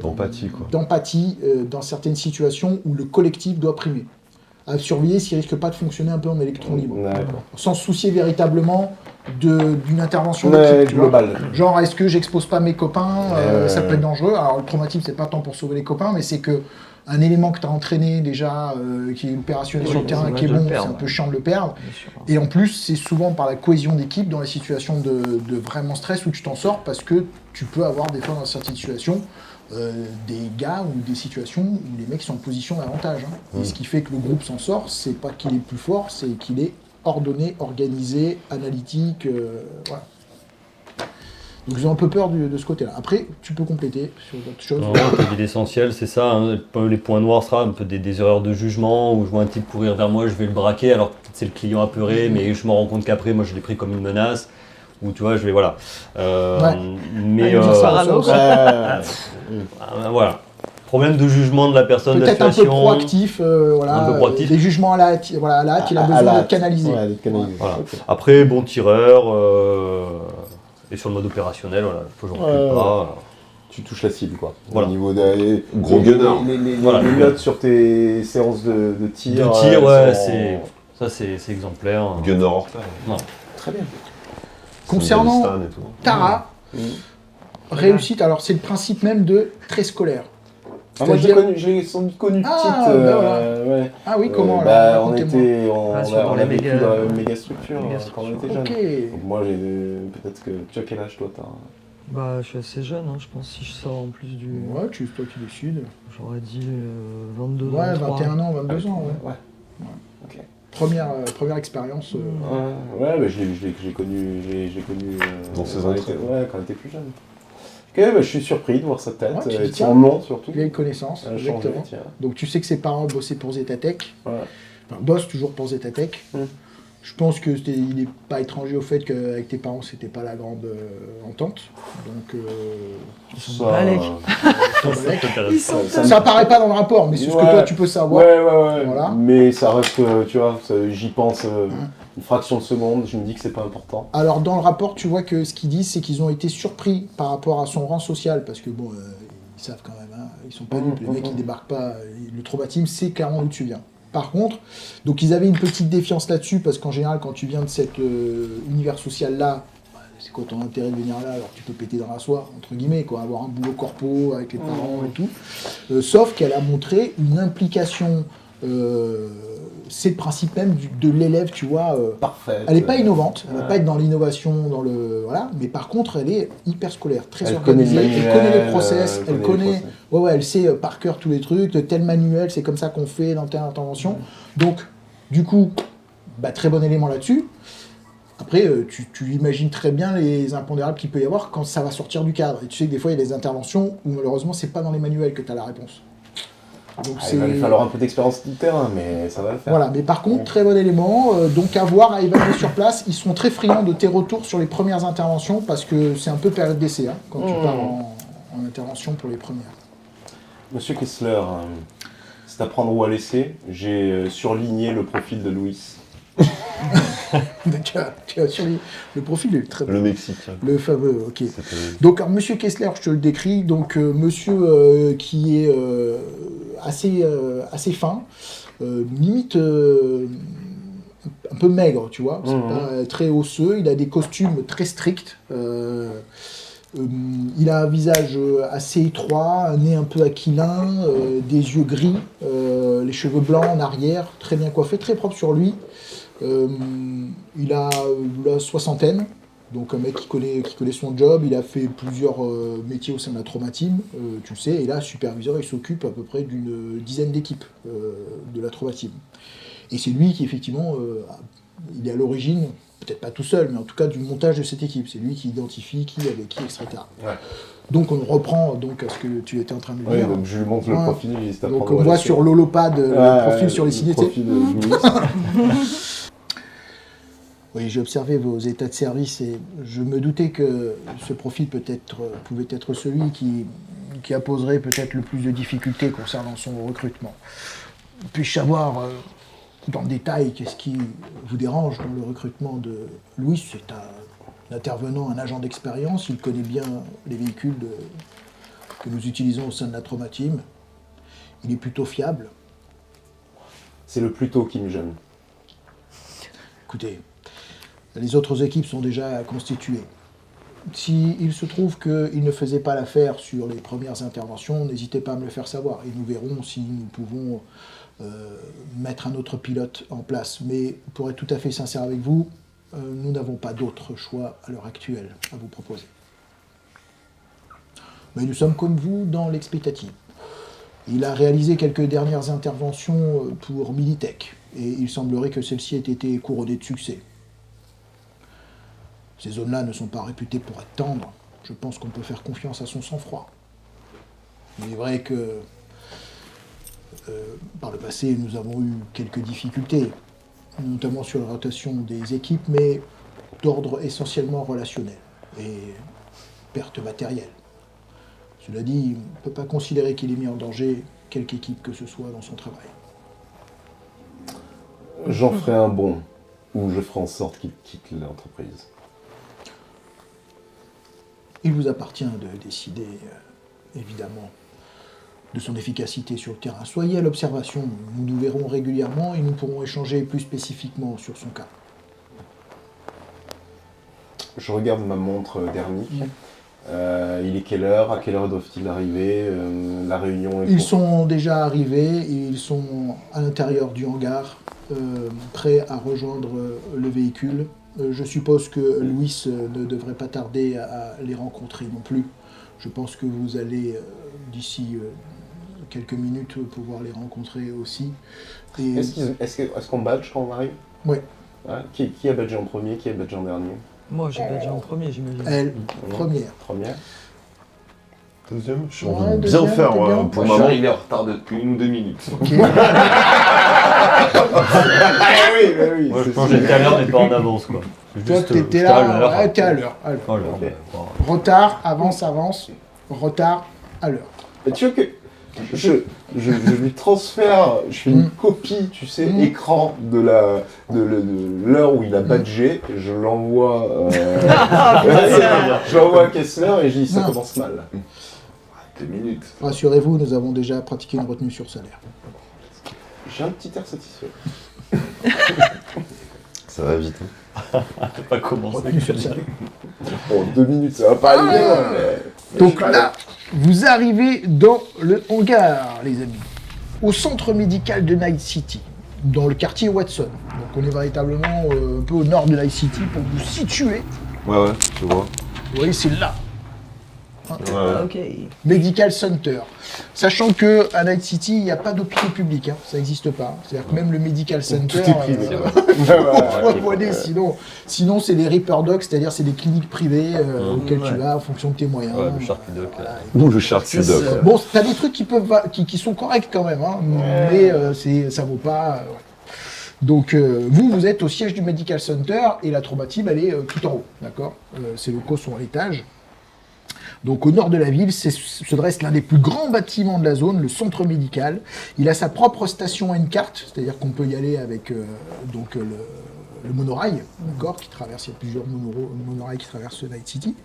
D'empathie, quoi. d'empathie dans certaines situations où le collectif doit primer. À surveiller s'il risque pas de fonctionner un peu en électron libre. D'accord. Sans se soucier véritablement d'une intervention Ouais, d'équipe, tu vois. global. Genre, est-ce que j'expose pas mes copains ça peut Ouais. être dangereux. Alors, le traumatisme, c'est pas tant pour sauver les copains, mais c'est que un élément que tu as entraîné déjà, qui est opérationnel sur le Oui, terrain, c'est qui est dommage de bon, le c'est perdre. un peu chiant de le perdre. Bien sûr. Et en plus, c'est souvent par la cohésion d'équipe dans les situations de vraiment stress où tu t'en sors parce que tu peux avoir des fois dans certaines situations des gars ou des situations où les mecs sont en position d'avantage. Hein. Et ce qui fait que le groupe s'en sort, c'est pas qu'il est plus fort, c'est qu'il est ordonné, organisé, analytique. Voilà. Donc ils ont un peu peur de ce côté-là. Après, tu peux compléter sur d'autres choses. Non, t'as dit l'essentiel, c'est ça. Hein. Les points noirs sera un peu des erreurs de jugement où je vois un type courir vers moi, je vais le braquer, alors peut-être c'est le client apeuré, mais je me rends compte qu'après, moi je l'ai pris comme une menace. Ou tu vois, je vais voilà. Mais Ah, parano, quoi. voilà. Problème de jugement de la personne, de la Peut-être un peu situation. proactif, voilà, Un peu proactif. des jugements à la hâte, voilà, à la hâte, il a besoin d'être canalisé. Ouais, d'être canalisé. Voilà. Ok. Après, bon tireur. Et sur le mode opérationnel, voilà, faut que je recule pas. Tu touches la cible, quoi. Voilà. Au niveau des Gros gunner. Voilà. Les notes sur tes séances de tir. De tir, ouais, sont- c'est exemplaire. Gunner hors taille. Très bien. Concernant Stan et tout. Tara, réussite, alors c'est le principe même de très scolaire. Ah, moi, C'est-à-dire- je l'ai sans doute connu Ah, petite. ben voilà. Ouais. Ah oui, comment Bah, alors on racontez-moi. était, Dans on les a vécu méga- dans la méga structure méga quand on était Ok. jeune. Donc moi, j'ai peut-être que tu as quel âge toi t'as Bah, je suis assez jeune, hein, je pense, si je sors en plus du... Ouais, toi qui décides. J'aurais dit 22 Ouais, 23. 21 ans, 22 ans, ouais. Ouais. Ok. Première expérience. Ouais, mais je l'ai connu. Dans ses entrées. Ouais, quand il était plus jeune. Ok, bah, je suis surpris de voir sa tête, Ouais, tu dis, et tiens, son nom surtout. Vieille connaissance, Elle a changé, exactement. tiens. Donc tu sais que ses parents bossaient pour Zetatech. Ouais. Enfin, bossent toujours pour Zetatech. Je pense que il n'est pas étranger au fait qu'avec tes parents, c'était pas la grande entente. Donc, Ça, balèques. ça apparaît pas dans le rapport, mais c'est ce que toi tu peux savoir. Ouais. Voilà. Mais ça reste, tu vois, j'y pense une fraction de seconde, je me dis que c'est pas important. Alors dans le rapport, tu vois que ce qu'ils disent, c'est qu'ils ont été surpris par rapport à son rang social, parce que bon, ils savent quand même, hein, ils sont pas dupes, les mecs ils débarquent pas, le traumatisme c'est clairement d'où tu viens. Par contre, donc ils avaient une petite défiance là-dessus, parce qu'en général, quand tu viens de cet univers social-là, c'est quoi ton intérêt de venir là, alors tu peux péter dans la soie, entre guillemets, quoi, avoir un boulot corpo avec les parents et tout. Sauf qu'elle a montré une implication, c'est le principe même de l'élève, tu vois. Parfait. Elle n'est pas innovante, elle ne va pas être dans l'innovation, dans le voilà, mais par contre elle est hyper scolaire, très Elle organisée, connaît le elle connaît les manuel, process, elle connaît les process. ouais, elle sait par cœur tous les trucs, de tel manuel, c'est comme ça qu'on fait dans telle intervention. Donc, du coup, bah, très bon élément là-dessus. Après, tu imagines très bien les impondérables qu'il peut y avoir quand ça va sortir du cadre. Et tu sais que des fois, il y a des interventions où malheureusement, c'est pas dans les manuels que tu as la réponse. Donc, Il va lui falloir un peu d'expérience du terrain, mais ça va le faire. Voilà, mais par contre, très bon élément. Donc à voir, à évaluer sur place. Ils sont très friands de tes retours sur les premières interventions parce que c'est un peu période d'essai hein, quand tu pars en intervention pour les premières. Monsieur Kessler, c'est à prendre ou à laisser. J'ai surligné le profil de Louis. tu as sur le profil est très Le Mexique. Le fameux, ok. C'était- Donc, alors, monsieur Kessler, je te le décris, donc monsieur qui est assez fin, limite un peu maigre, tu vois, c'est pas très osseux, il a des costumes très stricts, il a un visage assez étroit, un nez un peu aquilin, des yeux gris, les cheveux blancs en arrière, très bien coiffé, très propre sur lui. Il a la soixantaine, donc un mec qui connaît son job, il a fait plusieurs métiers au sein de la Trauma Team, tu le sais, et là, superviseur, il s'occupe à peu près d'une dizaine d'équipes de la Trauma Team. Et c'est lui qui, effectivement, il est à l'origine, peut-être pas tout seul, mais en tout cas du montage de cette équipe. C'est lui qui identifie qui avec qui, etc. Ouais. Donc on reprend donc à ce que tu étais en train de Oui, dire. donc je lui montre le profil, c'est à Donc prendre ou on à voit laisser. sur l'holopad le profil sur les signes. Le profil de Louis. Oui, j'ai observé vos états de service et je me doutais que ce profil pouvait être celui qui apposerait peut-être le plus de difficultés concernant son recrutement. Puis-je savoir dans le détail qu'est-ce qui vous dérange dans le recrutement de Louis? C'est un intervenant, un agent d'expérience, il connaît bien les véhicules que nous utilisons au sein de la Trauma Team. Il est plutôt fiable. C'est le plus tôt qui me gêne. Écoutez, les autres équipes sont déjà constituées. S'il se trouve qu'il ne faisait pas l'affaire sur les premières interventions, n'hésitez pas à me le faire savoir et nous verrons si nous pouvons mettre un autre pilote en place. Mais pour être tout à fait sincère avec vous, nous n'avons pas d'autre choix à l'heure actuelle à vous proposer. Mais nous sommes comme vous dans l'expectative. Il a réalisé quelques dernières interventions pour Militech et il semblerait que celle-ci ait été couronnée de succès. Ces zones-là ne sont pas réputées pour être tendres. Je pense qu'on peut faire confiance à son sang-froid. Il est vrai que par le passé, nous avons eu quelques difficultés, notamment sur la rotation des équipes, mais d'ordre essentiellement relationnel et perte matérielle. Cela dit, on ne peut pas considérer qu'il ait mis en danger quelque équipe que ce soit dans son travail. J'en ferai un bon, ou je ferai en sorte qu'il quitte l'entreprise. Il vous appartient de décider, évidemment, de son efficacité sur le terrain. Soyez à l'observation, nous nous verrons régulièrement et nous pourrons échanger plus spécifiquement sur son cas. Je regarde ma montre dernique. Il est quelle heure? À quelle heure doivent-ils arriver? La réunion est Ils pour- sont déjà arrivés, et ils sont à l'intérieur du hangar, prêts à rejoindre le véhicule. Je suppose que Louis ne devrait pas tarder à les rencontrer non plus. Je pense que vous allez, d'ici quelques minutes pour pouvoir les rencontrer aussi. Et... Est-ce qu'on badge quand on arrive? Oui. Ouais. Qui a badgé en premier, qui a badgé en dernier? Moi, j'ai badgé en premier, j'imagine. Elle, première. Première. Deuxième, j'ai Ouais, envie de deuxième, bien faire t'es bien. pour Moi, je suis maman. arrivé en retard de 1 ou 2 minutes. Ok. Oui, Moi, je pense que j'étais à l'heure, mais pas en avance, quoi. Toi, Juste, t'étais j'étais à là, l'heure. ouais, t'es à l'heure. À l'heure, Ok. ouais. Bon. Retard, avance, retard, à l'heure. Mais tu vois que je lui transfère, je fais une copie, tu sais, écran de l'heure où il a badgé, et je l'envoie je l'envoie à Kessler et je dis ça Non. commence mal. 2 minutes. Rassurez-vous, nous avons déjà pratiqué une retenue sur salaire. J'ai un petit air satisfait. Ça va vite. J'ai pas commencé. Retenue sur salaire. Bon, 2 minutes, ça va pas aller bien, mais... Donc là, vous arrivez dans le hangar, les amis, au centre médical de Night City, dans le quartier Watson. Donc on est véritablement un peu au nord de Night City pour vous situer. Ouais, je vois. Vous voyez, c'est là. Ouais. Ok. Medical Center. Sachant que à Night City, il n'y a pas d'hôpital public, hein. Ça n'existe pas. C'est-à-dire que même le Medical Center. Tout est privé. Sinon, c'est des Reaper Docs, c'est-à-dire c'est des cliniques privées auxquelles tu Ouais. vas en fonction de tes moyens. Ouais, le Sharky Duck. Ou le Shark C'est Duck. ça. Bon, t'as des trucs qui sont corrects quand même, hein, mais ça vaut pas. Ouais. Donc vous êtes au siège du Medical Center et la trauma team elle est tout en haut, d'accord. Ces locaux sont à l'étage. Donc au nord de la ville se dresse l'un des plus grands bâtiments de la zone, le centre médical. Il a sa propre station N-Cart, c'est-à-dire qu'on peut y aller avec le monorail, d'accord, qui traverse, il y a plusieurs monorails qui traversent Night City.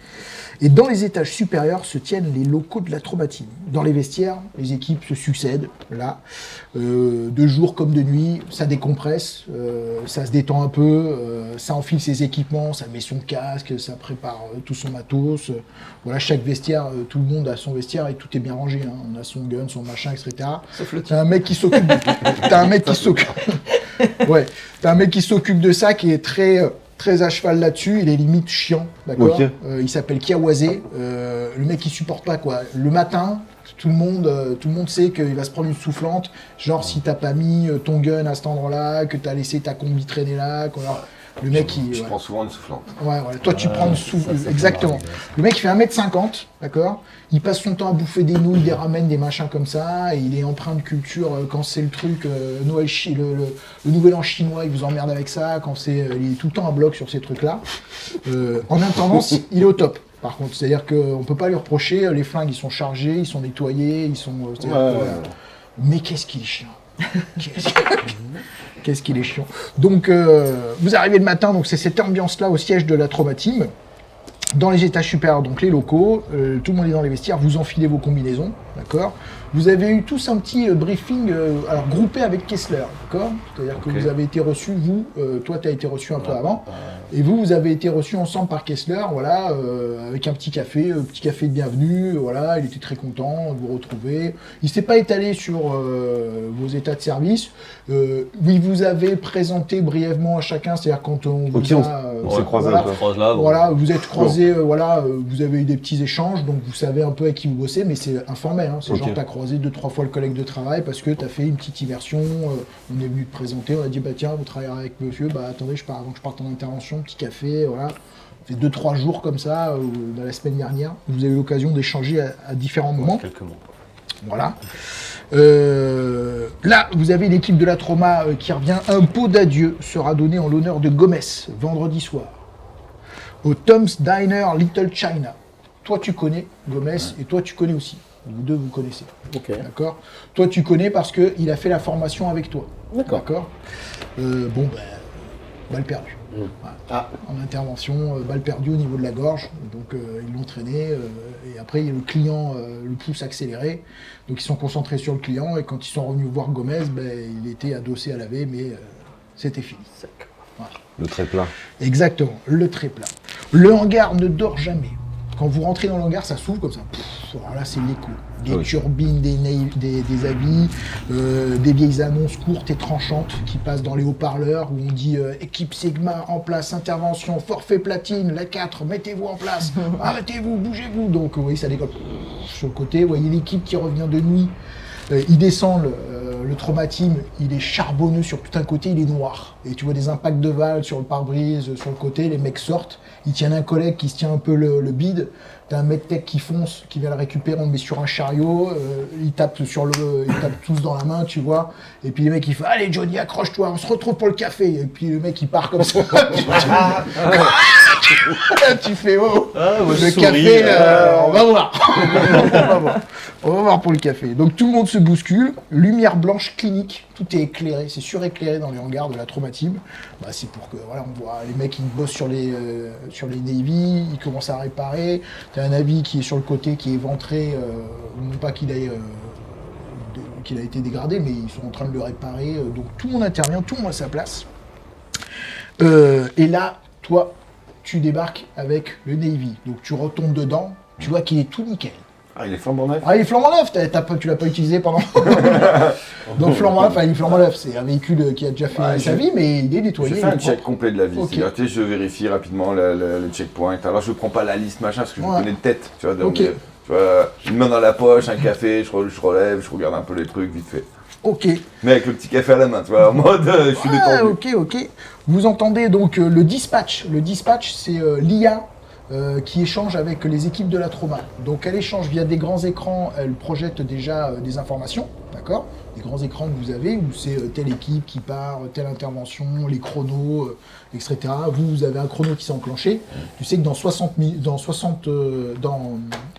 Et dans les étages supérieurs se tiennent les locaux de la trauma team. Dans les vestiaires, les équipes se succèdent, là, de jour comme de nuit, ça décompresse, ça se détend un peu, ça enfile ses équipements, ça met son casque, ça prépare tout son matos. Voilà, chaque vestiaire, tout le monde a son vestiaire et tout est bien rangé, hein. On a son gun, son machin, etc. Sauf le T'as un mec qui s'occupe T'as un mec qui s'occupe... Ouais, t'as un mec qui s'occupe de ça, qui est très à cheval là-dessus, il est limite chiant, d'accord. Ok. Il s'appelle Kiawase, le mec il supporte pas quoi. Le matin, tout le monde sait qu'il va se prendre une soufflante, genre si t'as pas mis ton gun à cet endroit-là, que t'as laissé ta combi traîner là, quoi. Le mec Je il... prends souvent une soufflante. Ouais, toi tu prends une exactement. Le mec il fait 1m50, d'accord. Il passe son temps à bouffer des nouilles, des ramen, des machins comme ça, et il est empreint de culture quand c'est le truc, Noël le nouvel an chinois, il vous emmerde avec ça, quand c'est, il est tout le temps à bloc sur ces trucs-là. En intendance, il est au top. Par contre, c'est-à-dire qu'on peut pas lui reprocher, les flingues ils sont chargés, ils sont nettoyés, ils sont... Mais qu'est-ce qu'il est chiant. Qu'est-ce qu'il est chiant. Donc, vous arrivez le matin, donc c'est cette ambiance-là au siège de la trauma team. Dans les étages supérieurs, donc les locaux, tout le monde est dans les vestiaires, vous enfilez vos combinaisons, d'accord. Vous avez eu tous un petit briefing, alors groupé avec Kessler, d'accord. C'est-à-dire que vous avez été reçus, vous, toi tu as été reçu un peu avant, et vous avez été reçus ensemble par Kessler, voilà, avec un petit café de bienvenue, voilà, il était très content de vous retrouver. Il s'est pas étalé sur vos états de service, il vous avait présenté brièvement à chacun, c'est-à-dire quand on vous on s'est croisés voilà, un peu. Croise là, bon. voilà, vous êtes croisés, voilà, vous avez eu des petits échanges, donc vous savez un peu avec qui vous bossez, mais c'est informel, hein, c'est genre t'as croisé 2-3 fois le collègue de travail parce que t'as fait une petite immersion, on est venu te présenter, on a dit bah tiens, vous travaillerez avec monsieur, bah attendez, avant que je parte en intervention, petit café, voilà. Ça fait 2-3 jours comme ça, dans la semaine dernière, vous avez eu l'occasion d'échanger à différents moments. Quelques mots. Voilà. Là, vous avez l'équipe de la trauma qui revient. Un pot d'adieu sera donné en l'honneur de Gomez, vendredi soir, au Tom's Diner Little China. Toi, tu connais Gomez et toi, tu connais aussi. Vous deux, vous connaissez. Ok. D'accord. Toi, tu connais parce qu'il a fait la formation avec toi. D'accord. Balle perdue. Voilà. Ah. En intervention, balle perdue au niveau de la gorge. Donc, ils l'ont traîné. Et après, le client, le pouce accéléré. Donc, ils sont concentrés sur le client. Et quand ils sont revenus voir Gomez, il était adossé à laver, mais c'était fini. Voilà. Le très plat. Exactement, le très plat. Le hangar ne dort jamais. Quand vous rentrez dans le hangar, ça s'ouvre comme ça. Alors là, c'est l'écho. Des turbines, des avis, des vieilles annonces courtes et tranchantes qui passent dans les haut-parleurs où on dit équipe Sigma en place, intervention, forfait platine, la 4, mettez-vous en place, arrêtez-vous, bougez-vous. Donc oui, ça décolle. Sur le côté, vous voyez l'équipe qui revient de nuit Il descend, le trauma team, il est charbonneux sur tout un côté, il est noir. Et tu vois des impacts de balles sur le pare-brise, sur le côté, les mecs sortent. Il tient un collègue qui se tient un peu le bide. T'as un medtech qui fonce, qui vient le récupérer, on le met sur un chariot. Ils tapent tous dans la main, tu vois. Et puis les mecs, ils font « Allez Johnny, accroche-toi, on se retrouve pour le café !» Et puis le mec, il part comme ça. Tu fais « Oh, le café, on va voir. » On va voir pour le café. Donc tout le monde se bouscule, lumière blanche clinique, tout est éclairé, c'est suréclairé dans les hangars de la trauma team. Bah, c'est pour que, voilà, on voit les mecs qui bossent sur les Navy, ils commencent à réparer. T'as un Navy qui est sur le côté, qui est éventré, non pas qu'il a été dégradé, mais ils sont en train de le réparer. Donc tout le monde intervient, tout le monde à sa place. Et là, toi, tu débarques avec le Navy. Donc tu retombes dedans, tu vois qu'il est tout nickel. Ah, il est flambant neuf. Ah, il est flambant neuf, tu l'as pas utilisé pendant. Donc flambant neuf, il est flambant neuf, c'est un véhicule qui a déjà fait sa vie, mais il est nettoyé. Je fais il est un check propre. complet de la vie. Ok. C'est-à-dire, tu sais, je vérifie rapidement le checkpoint. Alors, je prends pas la liste, machin, parce que je Ouais. connais de tête. Tu vois, donc, Ok. tu vois, une main dans la poche, un café, je relève, je regarde un peu les trucs vite fait. Ok. Mais avec le petit café à la main, tu vois, en mode, je suis détendu. Ok. Vous entendez donc le dispatch. Le dispatch, c'est l'IA qui échange avec les équipes de la trauma. Donc elle échange via des grands écrans, elle projette déjà des informations, d'accord? Des grands écrans que vous avez, où c'est telle équipe qui part, telle intervention, les chronos, etc. Vous avez un chrono qui s'est enclenché. Tu sais que dans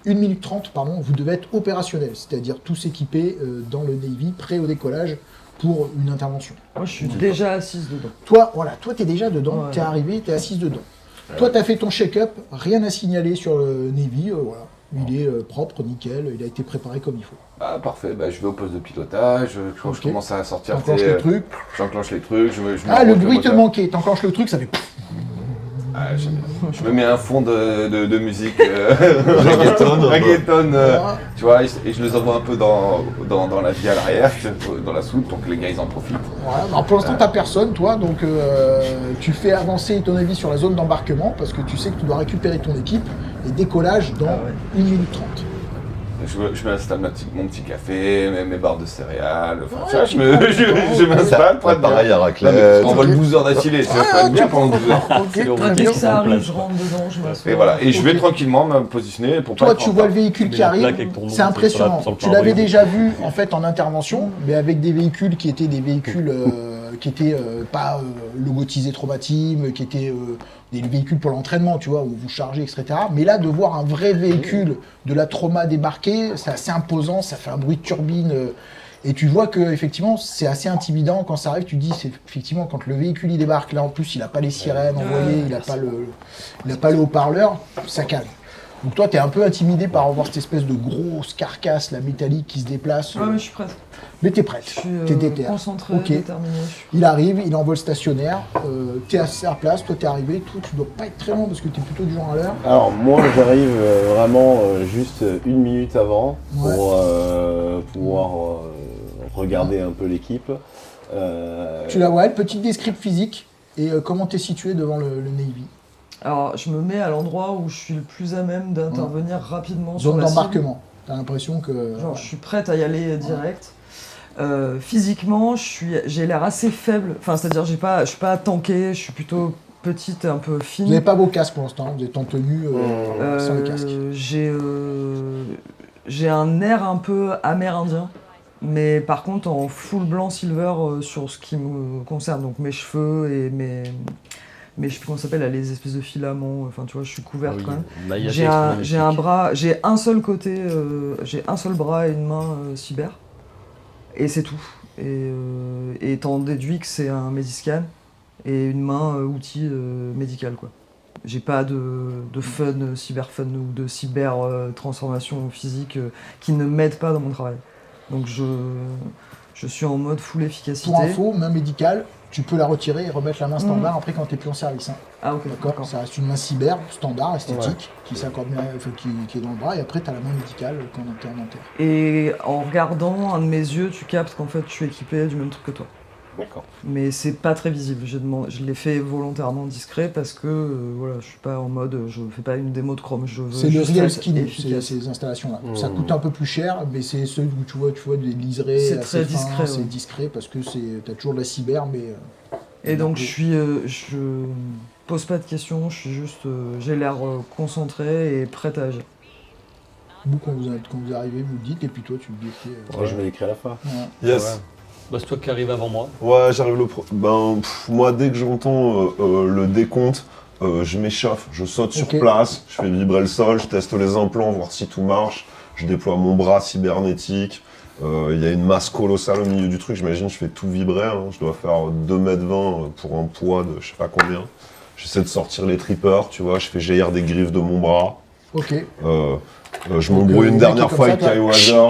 1 minute 30, pardon, vous devez être opérationnel, c'est-à-dire tous équipés dans le Navy, prêts au décollage pour une intervention. Moi, je suis déjà assise dedans. Toi, t'es déjà dedans, Ouais. t'es arrivé, t'es assise dedans. Toi, t'as fait ton check-up, rien à signaler sur le Navy, voilà. Il est propre, nickel, il a été préparé comme il faut. Ah, parfait, bah, je vais au poste de pilotage, quand je Ok. commence à sortir, T'enclenches le truc. j'enclenche les trucs, je Ah, le m'enroule bruit te moteur. manquait, t'enclenches le truc, ça fait... Ah, je me mets un fond de musique Reggaeton. reggaeton, Voilà. tu vois, et je les envoie un peu dans la vie à l'arrière, dans la soute, donc les gars ils en profitent. Voilà. Alors pour l'instant, t'as personne, toi, donc tu fais avancer ton avis sur la zone d'embarquement, parce que tu sais que tu dois récupérer ton équipe, et décollage dans 1 minute 30. Je m'installe mon petit café, mes barres de céréales, enfin, Ouais, tu vois, je m'installe pour être Pareil à Non, mais raclette. on vole 12 heures d'affilée, ça va être bien pendant 12 heures. Ok, C'est le très requis. bien. Dès que ça en arrive, place, je rentre dedans, je m'assois. Et voilà, et je vais Ok. tranquillement me positionner pour pas Toi, être tu en vois le retard. véhicule Tu qui mets la arrive, plaque avec ton nom c'est sur impressionnant. sur le Tu l'avais pare-brise. déjà vu en fait en intervention, mais avec des véhicules qui étaient des véhicules qui étaient pas logotisés Trauma Team, qui étaient des véhicules pour l'entraînement, tu vois, où vous chargez, etc. Mais là, de voir un vrai véhicule de la Trauma débarquer, c'est assez imposant, ça fait un bruit de turbine. Et tu vois que effectivement, c'est assez intimidant quand ça arrive. Tu te dis, c'est effectivement quand le véhicule il débarque, là en plus, il a pas les sirènes envoyées, il a pas le haut-parleur, ça calme. Donc toi, t'es un peu intimidé par voir cette espèce de grosse carcasse, la métallique qui se déplace. Ouais, mais je suis prête. Mais t'es prête, Je suis t'es déter. concentrée, Ok. déterminée. Il arrive, il est en vol stationnaire, t'es à sa place, toi t'es arrivé, toi tu dois pas être très loin parce que t'es plutôt du genre à l'heure. Alors moi j'arrive vraiment juste 1 minute avant Ouais. pour pouvoir regarder un peu l'équipe. Tu la vois, elle, petite description physique, et comment t'es situé devant le Navy. Alors, je me mets à l'endroit où je suis le plus à même d'intervenir rapidement sur Zone la cible. d'embarquement. T'as l'impression que... Genre, je suis prête à y aller direct. Physiquement, j'ai l'air assez faible. Enfin, c'est-à-dire, je suis pas tankée, je suis plutôt petite, un peu Vous fine. n'avez pas vos casques pour l'instant, vous êtes en tenue sans les casques. J'ai un air un peu amérindien, mais par contre en full blanc silver sur ce qui me concerne, donc mes cheveux et mes comment ça s'appelle, là, les espèces de filaments, enfin tu vois, je suis couverte quand même. Maillaché J'ai un bras, j'ai un seul côté, j'ai un seul bras et une main cyber, et c'est tout. Et t'en déduis que c'est un Mediscan et une main outil médical quoi. J'ai pas de fun, cyber fun ou de cyber transformation physique qui ne m'aide pas dans mon travail. Donc je suis en mode full efficacité. Pour info, main médicale, tu peux la retirer et remettre la main standard après quand t'es plus en service. Hein. Ah ok, D'accord. Ça reste une main cyber, standard, esthétique, qui s'accorde bien, enfin, qui est dans le bras, et après t'as la main médicale quand t'es en inter. Et en regardant un de mes yeux, tu captes qu'en fait je suis équipé du même truc que toi. D'accord. Mais c'est pas très visible. Je l'ai fait volontairement discret parce que voilà, je suis pas en mode, je fais pas une démo de Chrome. Je veux C'est le juste real être skin, efficace. ces installations-là. Ça coûte un peu plus cher, mais c'est ceux où tu vois des liserés. C'est assez très fins, discret, C'est ouais. discret parce que t'as toujours de la cyber, mais. Et donc je pose pas de questions, je suis juste, j'ai l'air concentré et prêt à agir. Vous, quand vous arrivez, vous le dites, et puis toi, tu le dis. Ok, Moi, je vais l'écrire à la fin. ouais. Yes. Bah, c'est toi qui arrives avant moi. Ouais, j'arrive moi, dès que j'entends le décompte, je m'échauffe, je saute sur Ok. place, je fais vibrer le sol, je teste les implants, voir si tout marche, je déploie mon bras cybernétique, il y a une masse colossale au milieu du truc, j'imagine, je fais tout vibrer, hein. Je dois faire 2,20 m pour un poids de je sais pas combien. J'essaie de sortir les trippers, tu vois, je fais jaillir des griffes de mon bras. Ok. Je m'embrouille le une mec dernière est comme fois ça, avec toi. Kai Wazer.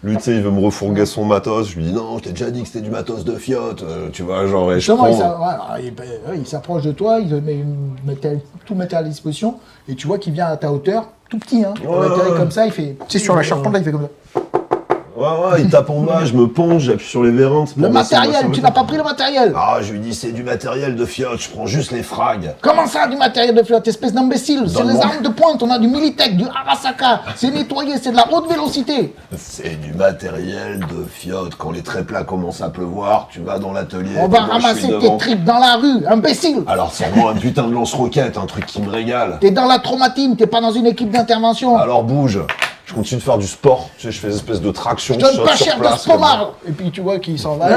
Lui, tu sais, il veut me refourguer son matos. Je lui dis non, je t'ai déjà dit que c'était du matos de fiotte. Tu vois, genre, et je Justement, prends... il s'approche de toi, il te met tout matériel à disposition, et tu vois qu'il vient à ta hauteur, tout petit, hein. Ouais, Matériel ouais. comme ça, il fait. Tu sais, sur la charpente, là, il fait comme ça. Ouais, il tape en bas, je me penche, j'appuie sur les vérins. Le matériel, tu n'as pas pris le matériel. Ah, je lui dis, c'est du matériel de fiotte, je prends juste les frags. Comment ça, du matériel de flotte, espèce d'imbécile? C'est les Donne-moi. armes de pointe, on a du Militech, du Arasaka, c'est nettoyé, c'est de la haute vélocité. C'est du matériel de fiotte. Quand les tréplats commencent à pleuvoir, tu vas dans l'atelier. On va ramasser tes tripes dans la rue, imbécile. Alors, sors-moi un putain de lance-roquette, un truc qui me régale. T'es dans la traumatime, t'es pas dans une équipe d'intervention. Alors, bouge. Je continue de faire du sport, tu sais, je fais des espèces de traction. Je donne saute pas sur cher de place, spomard. Et puis tu vois qu'il s'en va.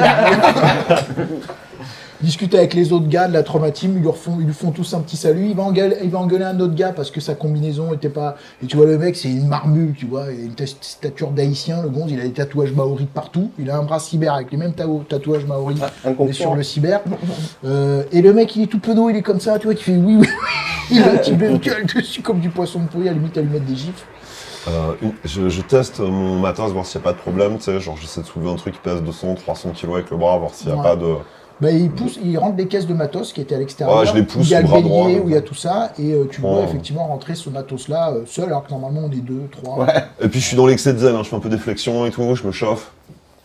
Discute avec les autres gars de la traumatime, ils lui font tous un petit salut. Il va engueuler un autre gars parce que sa combinaison était pas. Et tu vois, le mec, c'est une marmule, tu vois, il a une stature d'haïtien. Le gonze, il a des tatouages maoris partout. Il a un bras cyber avec les mêmes tatouages maoris. Mais sur le cyber. Et le mec, il est tout penaud, il est comme ça, tu vois, qui fait oui, oui. Il a un petit gueule dessus comme du poisson de pourri, à la limite, à lui mettre des gifles. Je teste mon matos, voir s'il n'y a pas de problème, tu sais, genre j'essaie de soulever un truc qui pèse 200, 300 kilos avec le bras, voir s'il n'y a Ouais. pas de... Bah, il rentre des caisses de matos qui étaient à l'extérieur. Ouais, je les pousse il y a le bras droit, bélier ouais. où il y a tout ça, et tu vois Ouais. effectivement rentrer ce matos-là seul, alors que normalement on est 2, 3. Ouais. Et puis je suis dans l'excès de zen, hein, je fais un peu des flexions et tout, je me chauffe.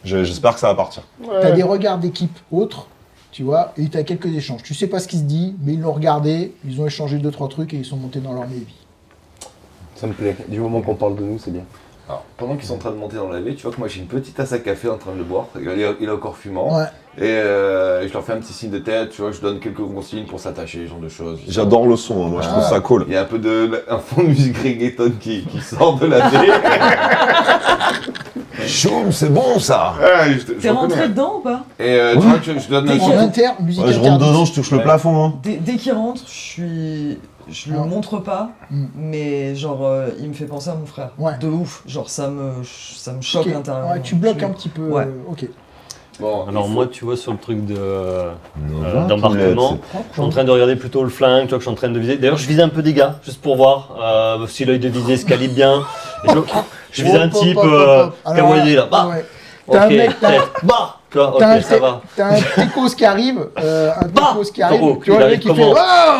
J'espère que ça va partir. T'as des regards d'équipe autres, tu vois, et t'as quelques échanges. Tu sais pas ce qui se dit, mais ils l'ont regardé, ils ont échangé 2-3 trucs et ils sont montés dans leur Navy. Ça me plaît. Du moment qu'on parle de nous, c'est bien. Alors, pendant qu'ils sont en train de monter dans la vie, tu vois que moi j'ai une petite tasse à café en train de le boire. Il est encore fumant. Ouais. Et je leur fais un petit signe de tête, tu vois, je donne quelques consignes pour s'attacher, ce genre de choses. J'adore le son, hein, moi je trouve ça cool. Il y a un peu un fond de musique reggaeton qui sort de la télé. Choum, c'est bon ça. T'es rentré dedans ou pas? Et tu vois que je donne un En inter, musique Ouais, je rentre interdite. dedans, je touche le Ouais. plafond. Hein. Dès qu'il rentre, je le Ouais. montre pas, Mm. mais genre il me fait penser à mon frère. Ouais. De ouf, genre ça me choque Ok. intérieurement. Ouais, tu bloques Je- un petit peu. Ouais. Ok. Bon, Alors moi, tu vois, sur le truc de Non, d'embarquement, poulette, je suis en train de regarder plutôt le flingue, tu vois, que je suis en train de viser. D'ailleurs, je visais un peu des gars, juste pour voir si l'œil de visée se calibre bien. Et je visais un Hop, hop, type hop, hop. Alors, Kawadi là. Bah, ouais. T'as un ok, mec, t'as- tête. Bah, tu vois, T'as ok, ça va. T'as un techos qui arrive, Oh, tu vois il le mec qui arrive fait comment?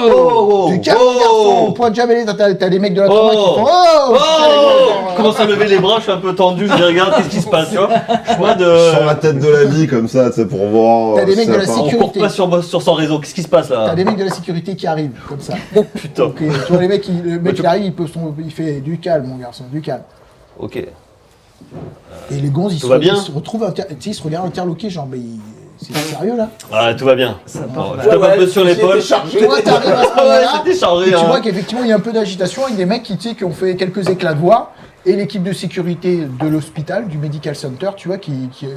Oh, Oh, tu calmes oh, garçon, oh. point de jamais, t'as des mecs de la trauma qui Oh. font Oh, Oh, commence à lever les bras, je suis un peu tendu, je dis regarde, qu'est-ce qui se passe, tu vois. Je vois Sur la tête de la vie comme ça, tu sais, pour voir. T'as des mecs si de la ça part. On court pas sur son réseau, qu'est-ce qui se passe là? T'as des mecs de la sécurité qui arrivent, comme ça. Putain. Donc, tu vois les mecs, le mec qui arrive, il fait du calme mon garçon, du calme. Ok. Et les gonzes, ils Tout va bien se retrouvent, tu sais, ils se regardent interloqués, genre, mais c'est sérieux là? Ah, tout va bien. Ça Alors, part je tape un peu sur l'épaule. Tu vois, t'arrives à ce Ouais, moment-là, c'était chargé, et tu hein. vois qu'effectivement, il y a un peu d'agitation avec des mecs qui ont fait quelques éclats de voix, et l'équipe de sécurité de l'hôpital, du Medical Center, tu vois,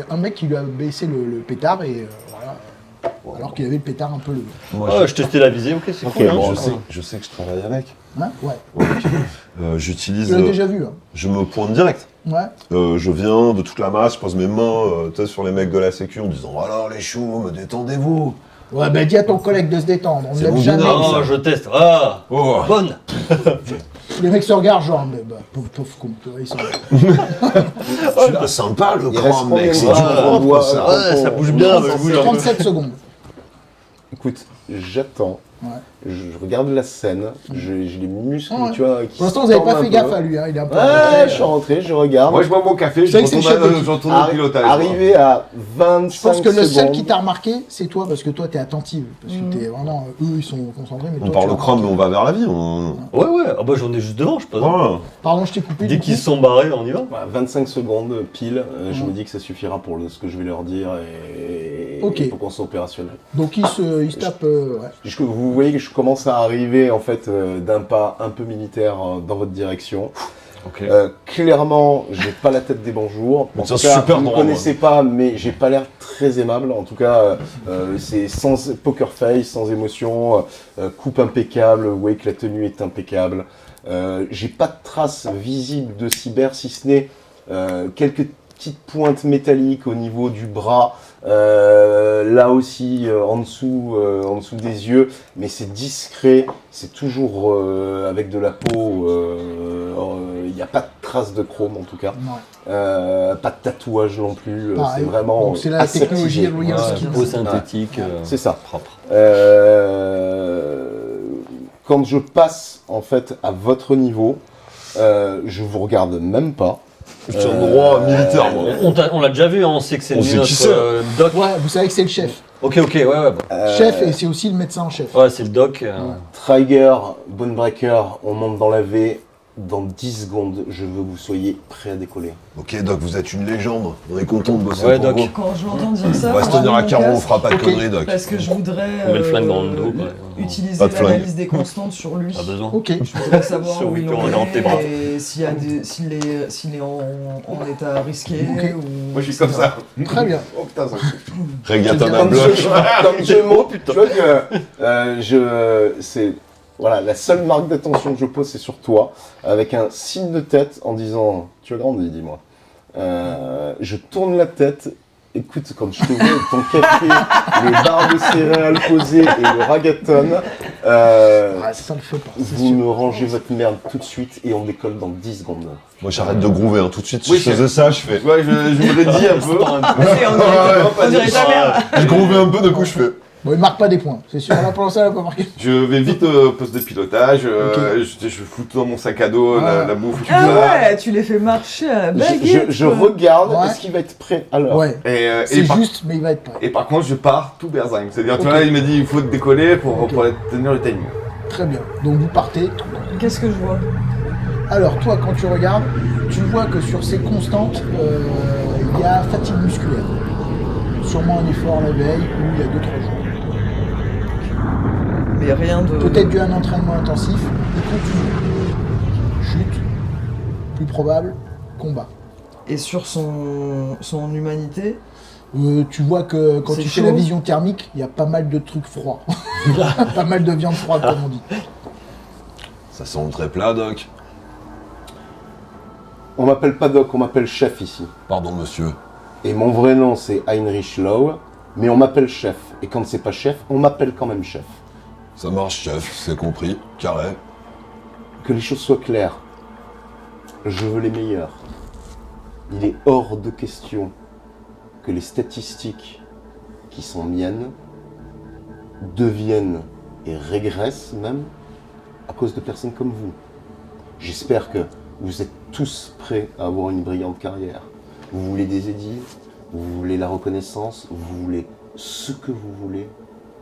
un mec qui lui a baissé le pétard, et voilà, alors qu'il avait le pétard un peu levé. Moi, Ah, je testais la visée, ok, c'est Ok, cool. hein. bon, je sais que je travaille avec. Hein, ouais, J'utilise. tu l'as déjà vu, hein. Je me pointe direct. Ouais. Je viens de toute la masse, je pose mes mains tu sais, sur les mecs de la sécu en disant alors les choux, détendez-vous. Ouais, bah dis à ton collègue de se détendre, on ne C'est lève mon jamais. binôme, Non, je teste. Ah, Oh. bonne. Les mecs se regardent, genre, mais bah, pauvre con, tu vois, ils sont... C'est sympa le Il reste cran, mec, c'est combien du de propre doigts, ça. Ouais, ça bouge bien, mais bouge un peu. 37 secondes. Écoute, j'attends. Ouais. je regarde la scène, j'ai les muscles, Ouais. tu vois, qui Pour l'instant, vous n'avez tendent pas un fait peu. gaffe à lui, hein. Il est un peu. Ouais, je suis rentré, je regarde. Moi, je bois mon café, je sais que c'est le chef d'équipe. retourne au pilotage. Arrivé à 25 Je pense que le seul secondes. qui t'a remarqué, c'est toi, parce que toi, t'es attentive. Parce que t'es vraiment. Eux, ils sont concentrés, mais On toi. parle tu au as Chrome, mais remarqué. on va vers la vie. On... Ouais, ouais. Ah bah j'en ai juste devant, je pense. Voilà. Pardon, je t'ai coupé. Dès du qu'ils coup. se sont barrés, on y va. Voilà, 25 secondes pile, je Ouais. me dis que ça suffira pour ce que je vais leur dire et Ok. pour qu'on soit opérationnel. Donc, ils se tapent. Ouais. Vous voyez que je commence à arriver en fait d'un pas un peu militaire dans votre direction. Ok. Clairement, j'ai pas la tête des bonjours. En C'est tout cas, super vous ne drôle, connaissez pas, mais j'ai pas l'air très aimable. En tout cas, c'est sans poker face, sans émotion, coupe impeccable. Vous voyez que la tenue est impeccable. J'ai pas de traces visibles de cyber, si ce n'est quelques petites pointes métalliques au niveau du bras. Là aussi en dessous des yeux, mais c'est discret, c'est toujours avec de la peau, il n'y a pas de traces de chrome en tout cas, Ouais. pas de tatouage non plus, Pareil. c'est vraiment Donc, c'est la aseptisé. technologie Real Ouais, Skin. peau synthétique, C'est ça. propre. Quand je passe en fait à votre niveau, je vous regarde même pas. Je tiens droit militaire, moi. On l'a déjà vu, hein, on sait que c'est On lui sait qui notre c'est. doc. Ouais, vous savez que c'est le chef. Ok, ouais, ouais. Bah. Chef, et c'est aussi le médecin en chef. Ouais, c'est le doc. Trigger, Bonebreaker, on monte dans la V. Dans 10 secondes, je veux que vous soyez prêts à décoller. Ok, Doc, vous êtes une légende. On est content de bosser Ouais, pour Doc. vous. Quand je l'entends dire ça, On va se je tenir à remets mon carreau, on casque, fera pas de Ok. conneries, Doc. parce que je voudrais On met le flingue dans le dos, quoi. utiliser Pas de flingue. l'analyse des constantes sur lui. Pas besoin. Ok. Je voudrais savoir Sur où lui, il puis on en regarde tes bras. est, et s'il est en état risqué. Ok. Ou, Moi, je suis comme ça. Très bien. Oh putain, ça Regatana Comme bloc. je monte, tu vois que c'est voilà, la seule marque d'attention que je pose, c'est sur toi, avec un signe de tête en disant « Tu as grandi, dis-moi ». Je tourne la tête, écoute, quand je te vois avec ton café, les barres de céréales posées et le ragaton, Ah, ça le fait pas. c'est vous sûr. me rangez votre merde tout de suite et on décolle dans 10 secondes. Moi, j'arrête de groover, hein. Tout de suite, si Oui, je faisais ça, je fais. Ouais, je me redis un peu. on dirait ta mère. Je groovais un peu, de coup, je fais. Bon, il marque pas des points. C'est sûr, là pour l'instant, il a pas marqué. Je vais vite au poste de pilotage, Ok. je fous tout dans mon sac à dos, Ah. la bouffe, tout Ah ça. ouais, tu les fais marcher à la baguette. Je quoi. regarde, Ouais. est-ce qu'il va être prêt à l'heure? Ouais. Et C'est par, juste, mais il va être prêt. et par contre, je pars tout berzingue. C'est-à-dire, tu Ok. vois, il m'a dit il faut te décoller pour Ok. tenir le timing. Très bien. Donc vous partez. Qu'est-ce que je vois? Alors toi, quand tu regardes, tu vois que sur ces constantes, il y a fatigue musculaire. Sûrement un effort la veille ou il y a 2-3 jours. Mais rien de. Peut-être dû à un entraînement intensif. Il continue. Chute. Plus probable, combat. Et sur son humanité, Tu vois que quand C'est tu fais la chaud. vision thermique, il y a pas mal de trucs froids. Pas mal de viande froide, comme on dit. Ça sent le très plat, Doc. On m'appelle pas Doc, on m'appelle chef ici. Pardon, monsieur. Et mon vrai nom c'est Heinrich Lau, mais on m'appelle chef. Et quand c'est pas chef, on m'appelle quand même chef. Ça marche, chef, c'est compris. Carré. Que les choses soient claires. Je veux les meilleurs. Il est hors de question que les statistiques qui sont miennes deviennent et régressent même à cause de personnes comme vous. J'espère que vous êtes tous prêts à avoir une brillante carrière. Vous voulez des édits, vous voulez la reconnaissance, vous voulez ce que vous voulez,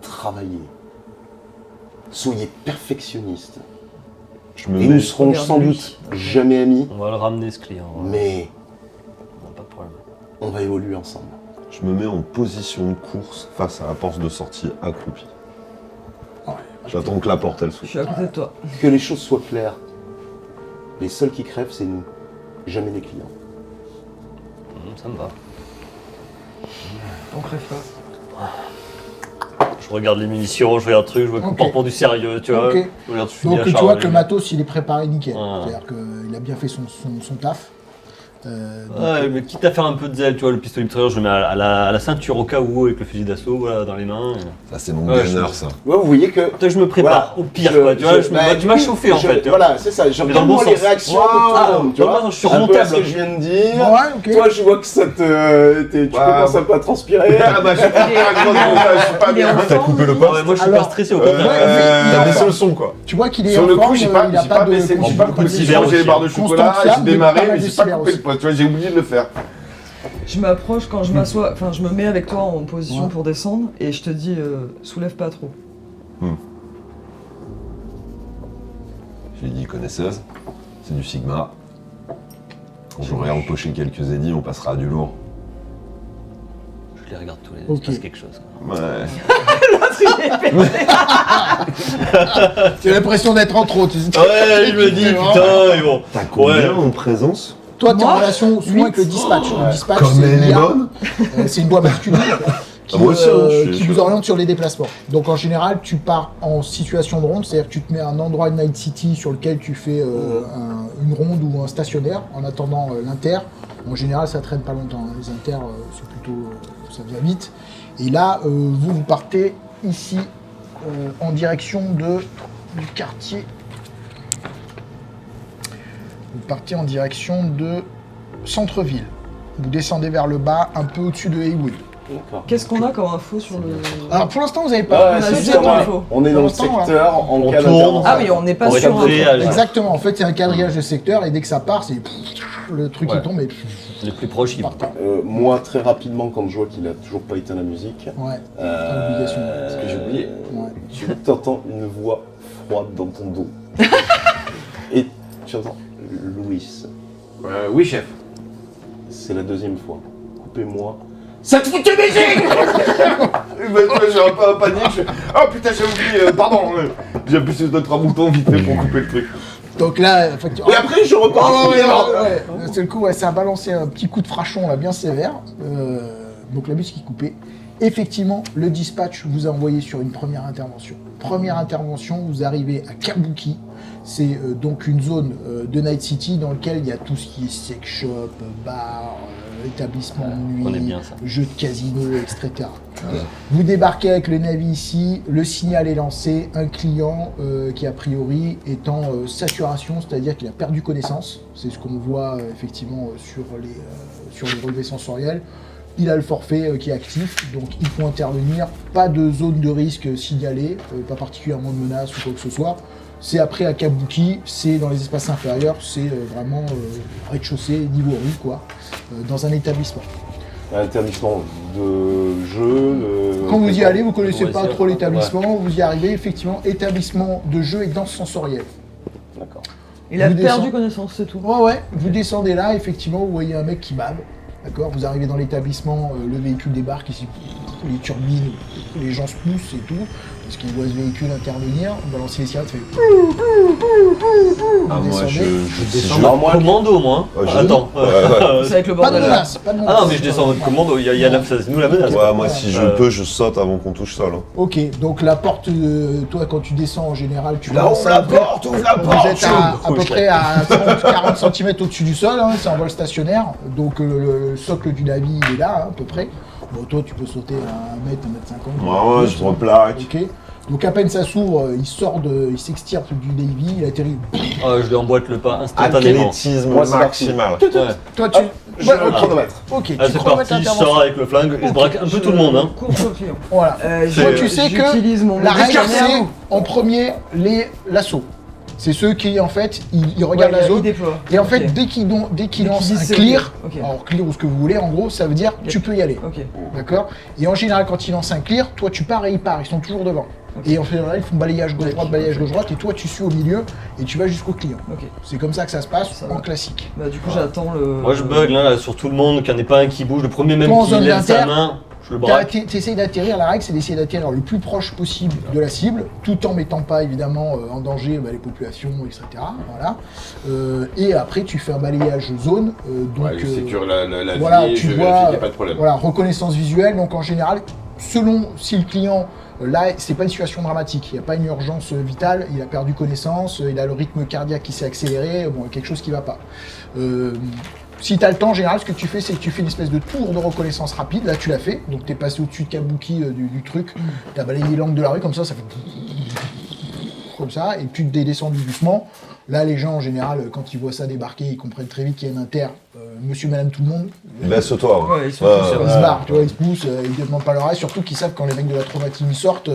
travailler. Soyez perfectionniste. Je me Et nous mets. serons Regarde sans lui. doute jamais amis, On va le ramener ce client. Ouais. mais Non, pas de problème. on va évoluer ensemble. Je me mets en position de course face à la porte de sortie accroupie. Ouais. J'attends que la porte, elle je s'ouvre. suis à côté de toi. Que les choses soient claires. Les seuls qui crèvent, c'est nous, jamais les clients. Ça me va. On crève pas. Je regarde les munitions, je regarde le truc, je vois qu'on Ok. part pour du sérieux, tu vois. Ok. Je regarde, je suis Donc bien tu vois chargé. que le matos, il est préparé nickel. Ah. C'est-à-dire qu'il a bien fait son taf. Ouais, mais quitte à faire un peu de zèle, tu vois, le pistolet mitrailleur, je le mets à la ceinture au cas où, avec le fusil d'assaut, voilà, dans les mains. Ça, c'est mon Ouais, gunner, ça. Ouais, vous voyez que. Toi, je me prépare au pire, quoi, tu vois, tu m'as chauffé, en fait. Tu vois. Voilà, c'est ça. J'ai Mais dans le bon vraiment les sens. réactions de tout le monde, tu vois. Je suis Un peu à remontable. ce que je viens de dire. Ouais, ok. Toi, je vois que ça te. Tu commences un peu à transpirer. Ah bah je suis pas bien, je suis pas bien. T'as coupé le Ah poste ouais, moi, je suis Alors, pas stressé, au contraire. T'as baissé le son, quoi. Tu vois qu'il est Sur en le forme, coup, j'ai pas il a pas de baissé, j'ai pas coupé le cyber j'ai les barres de aussi, hein. chocolat, Constant j'ai fiable, démarré, pas mal mais de j'ai pas cyber coupé le aussi. poste, tu vois, j'ai oublié de le faire. Je m'approche quand je m'assois, enfin je me mets avec toi en position Ouais. pour descendre et je te dis soulève pas trop. J'ai dit connaisseuse, c'est du Sigma. Quand j'aurai empoché quelques édits, on passera à du lourd. Je les regarde tous les deux, Ok. il se passe quelque chose. Ouais. J'ai l'impression d'être en trop. Ouais, je me dis, putain, et bon. T'as combien en présence? Toi, t'es en Moi, relation souvent avec le dispatch. Le dispatch, Comme c'est elle est l'IA, bonne. c'est une voie masculine qui, Ah, moi aussi, hein, je qui suis- vous oriente sur les déplacements. Donc en général, tu pars en situation de ronde, c'est-à-dire que tu te mets à un endroit de Night City sur lequel tu fais une ronde ou un stationnaire en attendant l'inter. En général, ça traîne pas longtemps. Hein. Les inters, c'est plutôt, ça vient vite. Et là, vous partez ici en direction du quartier. Vous partez en direction de centre-ville. Vous descendez vers le bas, un peu au-dessus de Haywood. D'accord. Qu'est-ce qu'on a comme info sur le. Alors pour l'instant, vous n'avez pas. Ouais, on a c'est juste justement, l'info. on est dans le Pour l'instant, secteur en On cas tourne. d'intervention. Ah oui, on n'est pas Pour sur un. capter, Exactement, en fait, c'est un quadrillage de secteur et dès que ça part, c'est le truc Ouais. qui tombe et Les plus proches, ils vont. partez. Moi, très rapidement, quand je vois qu'il a toujours pas éteint la musique, Ouais, obligation. Parce que j'ai oublié. ouais. tu t'entends une voix froide dans ton dos. Et tu entends Louis, Oui chef. c'est la deuxième fois. Coupez-moi. Cette foutue musique. J'ai un peu en panique, je fais oh putain j'ai oublié, pardon. J'ai appuyé sur deux trois boutons vite fait pour couper le truc. Donc là, effectivement. Et après, je repars. C'est le coup, ouais, ça a balancé un petit coup de frachon là, bien sévère. Donc la musique est coupée. Effectivement, le dispatch vous a envoyé sur une première intervention. Première intervention, vous arrivez à Kabuki. C'est donc une zone de Night City dans laquelle il y a tout ce qui est sex shop, bar, établissement de on connaît nuit, bien ça. jeux de casino, etc. Vous débarquez avec le Navi ici, le signal est lancé, un client qui a priori est en saturation, c'est-à-dire qu'il a perdu connaissance. C'est ce qu'on voit effectivement sur les relevés sensoriels. Il a le forfait qui est actif, donc il faut intervenir. Pas de zone de risque signalée, pas particulièrement de menace ou quoi que ce soit. C'est après à Kabuki, c'est dans les espaces inférieurs, c'est vraiment rez-de-chaussée, niveau rue, quoi, dans un établissement. Un établissement de jeu. Quand vous y allez, vous connaissez Ouais, pas c'est- trop l'établissement, vous y arrivez, effectivement, établissement de jeu et danse sensorielle. D'accord. Il a Vous perdu descend- connaissance, c'est tout. Ouais, vous descendez là, effectivement, vous voyez un mec qui bave, d'accord. Vous arrivez dans l'établissement, le véhicule débarque ici, les turbines, les gens se poussent et tout, parce qu'ils voient ce véhicule intervenir, vous balancez les sirènes, ça fait... Ah, Vous moi, descendez. je descends. Alors moi, Commando, moi. Ah, je- Attends. C'est avec le Pas de bordel. menace, pas de menace. Ah non, mais je descends en mode commando, il y a la, c'est nous la menace. Ouais, moi, si je Euh, peux, je saute avant qu'on touche sol. Hein. Ok, donc la porte, toi quand tu descends en général, tu Là, commences ouvre à la ouvrir. porte, ouvre la Vous porte. êtes à peu près à 40 cm au-dessus du sol, hein, c'est en vol stationnaire, donc le socle du navire il est là, hein, à peu près. Bon, toi tu peux sauter à 1 mètre, 1 m 50. Ouais, je replaque. Ok. Donc à peine ça s'ouvre, il s'extirpe du Navy, il atterrit. Ah, je lui emboîte le pas instantanément. Athlétisme Moi, c'est parti. maximal. Ouais. Toi tu. je Ouais, le chronomètre. ok, Ah, tu c'est chronomètres parti, je l'intervention. sors avec le flingue et je braque un peu tout le monde. Hein. Course au client. Voilà. Toi tu sais que J'utilise mon la règle scanner. c'est en premier l'assaut. C'est ceux qui en fait ils regardent Ouais, la il zone. déploie. Et en fait, Ok. dès qu'ils lancent disent un c'est clear, ok. Ok. alors clear ou ce que vous voulez, en gros, ça veut dire tu peux y aller. Ok. D'accord. Et en général, quand ils lancent un clear, toi tu pars et ils partent, ils sont toujours devant. Et en général, ils font balayage gauche-droite, et toi tu suis au milieu et tu vas jusqu'au client. Ok. C'est comme ça que ça se passe Ça en va. classique. Bah, du coup, j'attends le. Moi je bug là sur tout le monde, qu'il n'y en ait pas un qui bouge. Le premier même Toi, en qui zone lève sa d'inter, main, je le braque. T'essayes d'atterrir, la règle c'est d'essayer d'atterrir le plus proche possible de la cible, tout en mettant pas évidemment en danger les populations, etc. Voilà. Et après tu fais un balayage zone, donc Ouais, je sécure la voilà, vie, tu je vois, vérifie qu'il n'y a pas de problème. voilà, reconnaissance visuelle, donc en général, selon si le client, là, c'est pas une situation dramatique, il n'y a pas une urgence vitale, il a perdu connaissance, il a le rythme cardiaque qui s'est accéléré, bon, il y a quelque chose qui va pas. Si tu as le temps, en général, ce que tu fais, c'est que tu fais une espèce de tour de reconnaissance rapide. Là, tu l'as fait. Donc, tu es passé au-dessus de Kabuki du truc. Tu as balayé l'angle de la rue, comme ça fait... Comme ça. Et puis, tu es descendu doucement. Là, les gens, en général, quand ils voient ça débarquer, ils comprennent très vite qu'il y a une inter. Monsieur, madame, tout le monde. Laisse-toi. Ouais, ils sont Ouais, tous sur Ils se barrent, tu vois, ils se poussent, ils ne demandent pas leur aide. Surtout qu'ils savent quand les mecs de la traumatisme sortent.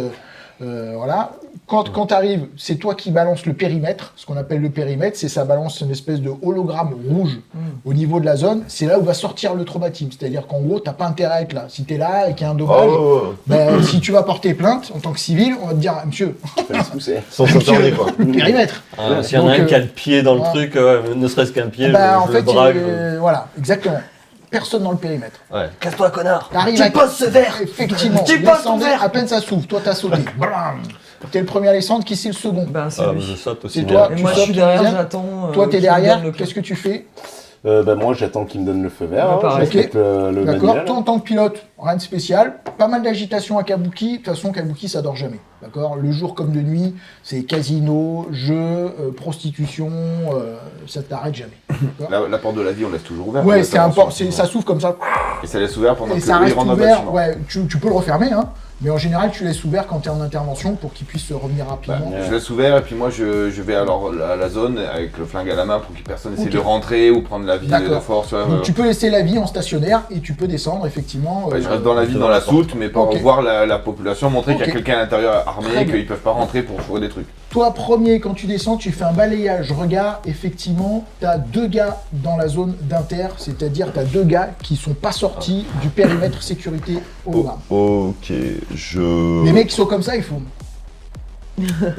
Voilà. Quand tu arrives, c'est toi qui balances le périmètre. Ce qu'on appelle le périmètre, c'est ça balance une espèce de hologramme rouge au niveau de la zone. C'est là où va sortir le traumatisme. C'est-à-dire qu'en gros, t'as pas intérêt à être là. Si tu es là et qu'il y a un dommage, si tu vas porter plainte en tant que civil, on va te dire, monsieur, Fallait se pousser. Sans s'interner, quoi. le périmètre. S'il y en a Donc, un qui a le pied dans le ouais. truc, ne serait-ce qu'un pied, En je fait, le braque. voilà, exactement. Personne dans le périmètre. Ouais. Casse-toi, connard. T'arrives Tu à- poses ce verre. Effectivement. Tu poses ton Descendez, verre. à peine ça s'ouvre. Toi, t'as sauté. Blam. T'es le premier à descendre. Qui c'est le second? Ben, c'est Ah, lui. je saute aussi. C'est bien. toi. Et Tu moi, je sautes, suis tu derrière, viens. j'attends. Toi, t'es qu'il me derrière. donne le Qu'est-ce que tu fais? Moi, j'attends qu'il me donne le feu vert. Ouais, Hein, pareil. je respecte le D'accord. manuel. Toi, en tant que pilote, rien de spécial. Pas mal d'agitation à Kabuki. De toute façon, Kabuki, ça dort jamais. D'accord. Le jour comme de nuit, c'est casino, jeu, prostitution. Ça t'arrête jamais. D'accord. La porte de la vie, on laisse toujours ouverte. Ouais, c'est important. Ça s'ouvre comme ça. Et ça laisse ouvert pendant Et que ça lui reste rentre dans le ouvert. bâtiment. Ouais, tu peux le refermer, hein. Mais en général, tu laisses ouvert quand tu es en intervention pour qu'il puisse revenir Bah, rapidement. je laisse ouvert et puis moi je vais alors à la zone avec le flingue à la main pour que personne essaie Ok. de rentrer ou prendre la ville D'accord. de force. Tu vois, Donc tu peux laisser la vie en stationnaire et tu peux descendre effectivement. Ouais, je reste dans la ville, dans la soute, mais pour Ok. voir la population, montrer qu'il y a Ok. quelqu'un à l'intérieur Très armé, bien. qu'ils peuvent pas rentrer pour fourrer des trucs. Toi, premier, quand tu descends, tu fais un balayage regard. Effectivement, tu as 2 gars dans la zone d'inter, c'est-à-dire tu as 2 gars qui sont pas sortis du périmètre sécurité hologramme. Ok, Les mecs qui sont comme ça, ils font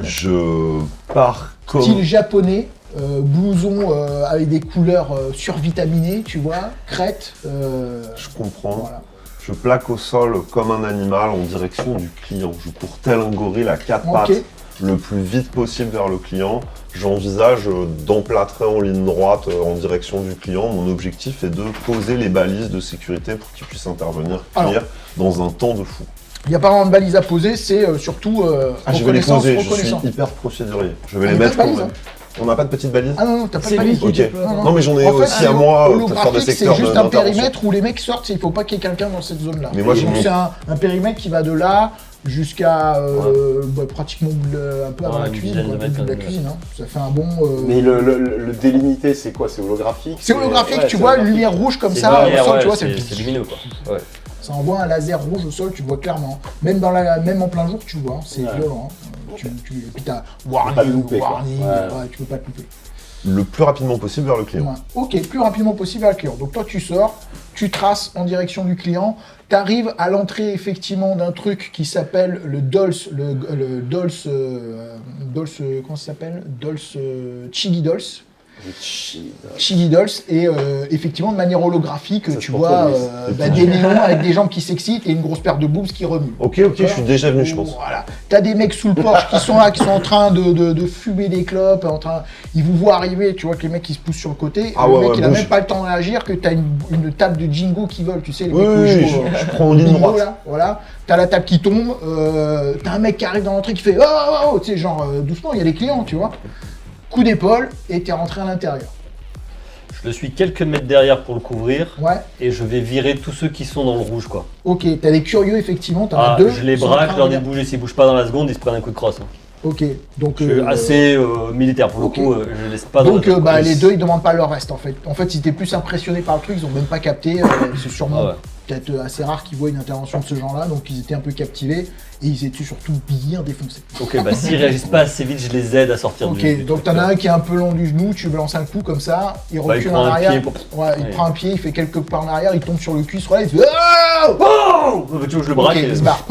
je pars comme... style japonais, blouson avec des couleurs survitaminées, tu vois, crête. Je comprends. Voilà. Je plaque au sol comme un animal en direction du client. Je cours tel un gorille à 4 Ok. pattes le plus vite possible vers le client. J'envisage d'emplâtrer en ligne droite en direction du client. Mon objectif est de poser les balises de sécurité pour qu'il puisse intervenir clear dans un temps de fou. Il n'y a pas vraiment de balise à poser, c'est surtout Je vais les reconnaissance, poser, je suis reconnaissance. hyper procédurier. Je vais Ah, les mais mettre pas de quand balise, même. On n'a pas de petite balise Ah non, t'as pas de C'est lui balise. qui Ok. déploie. Non, Non mais j'en ai En fait, aussi à moi pour faire des holographique, c'est secteurs juste un d'intervention. périmètre où les mecs sortent, il ne faut pas qu'il y ait quelqu'un dans cette zone-là. Mais moi, j'ai Donc, mon- c'est un périmètre qui va de là jusqu'à pratiquement un peu avant Ouais, la une cuisine, dizaine quoi, de un peu mètres, de la ouais. cuisine. Hein. Ça fait un bon. Mais le délimité, c'est quoi? C'est holographique? C'est holographique, Ouais, tu c'est vois, une holographique. lumière rouge comme C'est ça, lumière, au sol, ouais, tu vois, c'est lumineux quoi. Ouais. ça envoie un laser rouge au sol, tu vois clairement. Même en plein jour, tu vois, c'est Ouais. violent. Hein. Et puis t'as pas le warning, louper, quoi. warning, Ouais. ouais, tu peux pas te louper. Le plus rapidement possible vers le client. Ouais. Ok, plus rapidement possible à le client. Donc toi tu sors, tu traces en direction du client, tu arrives à l'entrée effectivement d'un truc qui s'appelle le DOLS, le DOLS, comment ça s'appelle? DOLS, Chigi DOLS. Chigi Dolls, et effectivement de manière holographique, Ça tu se porte vois la des néons avec des jambes qui s'excitent et une grosse paire de boobs qui remuent. Ok, je suis déjà venu, je pense. Voilà. T'as des mecs sous le porche qui sont là, qui sont en train de fumer des clopes, ils vous voient arriver, tu vois que les mecs ils se poussent sur le côté, Ah le ouais, mec ouais, il a bouge. même pas le temps de réagir, que t'as une table de jingo qui vole, tu sais, les Oui, mecs oui, qui jouent je prends en ligne bingo, droite. là, voilà. T'as la table qui tombe, t'as un mec qui arrive dans l'entrée qui fait oh, tu sais, genre doucement, il y a les clients, tu vois. Coup d'épaule, et t'es rentré à l'intérieur. Je le suis quelques mètres derrière pour le couvrir Ouais, et je vais virer tous ceux qui sont dans le rouge quoi. ok, t'as des curieux effectivement, t'en as deux. Je les qui sont en braque, train je leur de dis de bouger, s'ils bougent pas dans la seconde, ils se prennent un coup de crosse. Hein. Ok, donc. Je suis assez militaire pour ok. le coup, je laisse pas dans Donc la zone. les deux ils demandent pas leur reste en fait. En fait ils étaient plus impressionnés par le truc, ils ont même pas capté, c'est sûrement Ah ouais. peut-être assez rare qu'ils voient une intervention de ce genre-là, donc ils étaient un peu captivés et ils étaient surtout bien défoncés. Ok, bah s'ils réagissent pas assez vite, je les aide à sortir Ok, du donc truc, t'en as un qui est un peu long du genou, tu balances un coup comme ça, il Bah, il recule prend en un arrière, pied pour- ouais, il Ouais. prend un pied, il fait quelques pas en arrière, il tombe sur le cul, il se relève, il fait oh Oh tu veux que je le braque Ok, et- il se barre.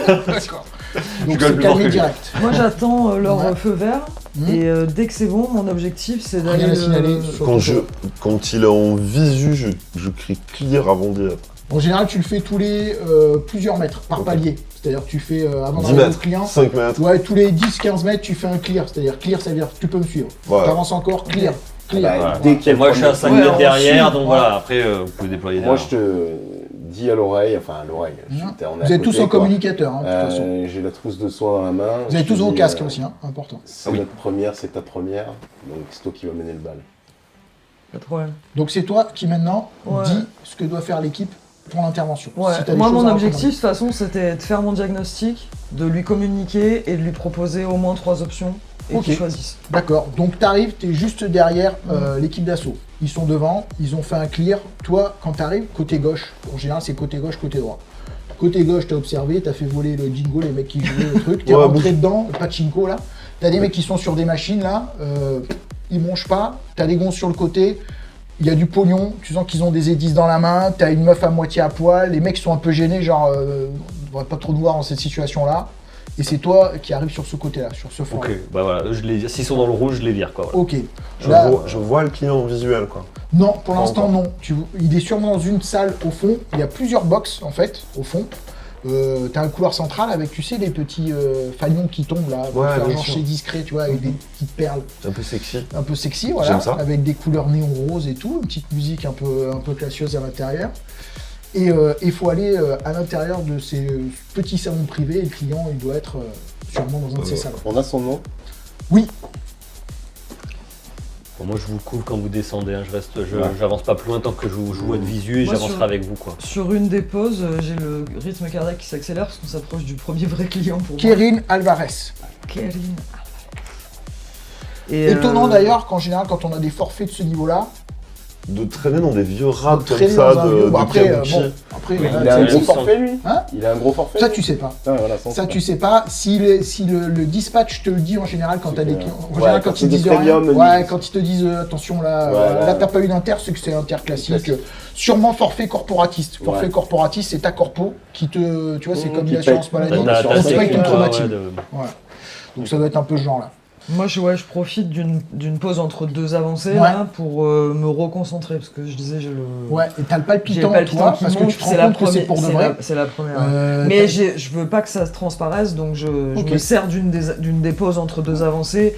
D'accord. Donc gueules c'est plus fort calmé que lui. direct. Moi, j'attends leur Ouais. feu vert. Mhm. Et dès que c'est bon, mon objectif, c'est Rien d'aller. à signaler. Quand il est en visu, je crie clear avant d'y être. En général, tu le fais tous les plusieurs mètres par Ok. palier. C'est-à-dire que tu fais avant 10 d'arriver au mètres, client. 5 mètres. Ouais, tous les 10-15 mètres, tu fais un clear. C'est-à-dire clear, ça veut dire tu peux me suivre. Ouais. T'avances encore, clear. Clear. Bah, Voilà. dès qu'il y a Et le moi je suis à premier- 5 Ouais, mètres on derrière, suit. donc voilà, après vous pouvez déployer Moi, derrière. je te dis à l'oreille, enfin à l'oreille. on est Vous à êtes tous côté, en quoi. communicateur, hein, de toute façon. J'ai la trousse de soins dans la main. Vous avez je tous te vos dis, casques aussi, hein, important. C'est notre première, c'est ta première. Donc c'est toi qui vas mener le bal. Pas de problème. Donc c'est toi qui maintenant Ouais. dis ce que doit faire l'équipe pour l'intervention. Ouais. Si t'as des Moi, choses mon à objectif, de recommander. toute façon, c'était de faire mon diagnostic, de lui communiquer et de lui proposer au moins 3 options et Ok. qu'il choisisse. D'accord, donc t'arrives, t'es juste derrière l'équipe d'assaut. Ils sont devant, ils ont fait un clear. Toi, quand t'arrives, côté gauche, en général c'est côté gauche, côté droit. Côté gauche, t'as observé, t'as fait voler le jingo, les mecs qui jouaient le truc, t'es Ouais, rentré dedans, le pachinko là. T'as des mecs qui sont sur des machines là, ils mangent pas, t'as des gonzes sur le côté, il y a du pognon, tu sens qu'ils ont des édices dans la main, t'as une meuf à moitié à poil, les mecs sont un peu gênés, genre, on devrait pas trop nous voir dans cette situation là. Et c'est toi qui arrives sur ce côté-là, sur ce front. Ok, bah voilà, s'ils sont dans le rouge, je les vire quoi. Voilà. Ok. Là, Je vois le client visuel, quoi. non, pour Pas l'instant encore. non. Il est sûrement dans une salle au fond. Il y a plusieurs box en fait au fond. T'as un couloir central avec, tu sais, les petits fanions qui tombent là, pour Ouais, faire bien genre sûr. chez discret, tu vois, avec des petites perles C'est un peu sexy. un peu sexy, voilà, J'aime ça. avec des couleurs néon roses et tout, une petite musique un peu classieuse à l'intérieur. Et il faut aller à l'intérieur de ces petits salons privés et le client il doit être sûrement dans un de ces salons. On a son nom. Oui, Bon, moi je vous couvre quand vous descendez, hein. J'avance pas plus loin tant que je vois de visu et Moi, j'avancerai sur- avec vous quoi. Sur une des pauses, j'ai le rythme cardiaque qui s'accélère parce qu'on s'approche du premier vrai client pour moi. Kérin Alvarez. Kérin. Étonnant d'ailleurs qu'en général quand on a des forfaits de ce niveau-là, De traîner dans des vieux rats comme traîner ça, dans un de, vieux- de bon, après, kabuki. après Oui, là, Il a un tu gros sais- forfait, lui. Hein Il a un gros forfait. ça tu sais pas. Ah, voilà, sans Ça tu sais pas. Si le dispatch te le dit en général quand C'est t'as des que- clients, en ouais, général quand quand c'est ils des disent rien, premium, ouais, ils- quand ils te disent attention là, Ouais, là ouais. t'as pas eu d'inter, c'est que c'est inter classique. Classique. Sûrement forfait corporatiste. Forfait Ouais. corporatiste, c'est ta corpo qui te, tu vois, c'est Mmh, comme qui l'assurance paye. maladie, T'as- on te paye ton ouais, traumatisme. de- Ouais. Donc ça doit être un peu ce genre là. Moi, je profite d'une pause entre deux avancées Ouais. là, pour me reconcentrer parce que je disais, j'ai le. Ouais, et t'as le J'ai palpitant, le palpitant toi, qui parce que monte, tu te rends c'est la compte que c'est première- pour de c'est vrai. la- C'est la première. t'as- Mais je veux pas que ça se transparaisse, donc je Ok. me sers d'une des pauses entre deux avancées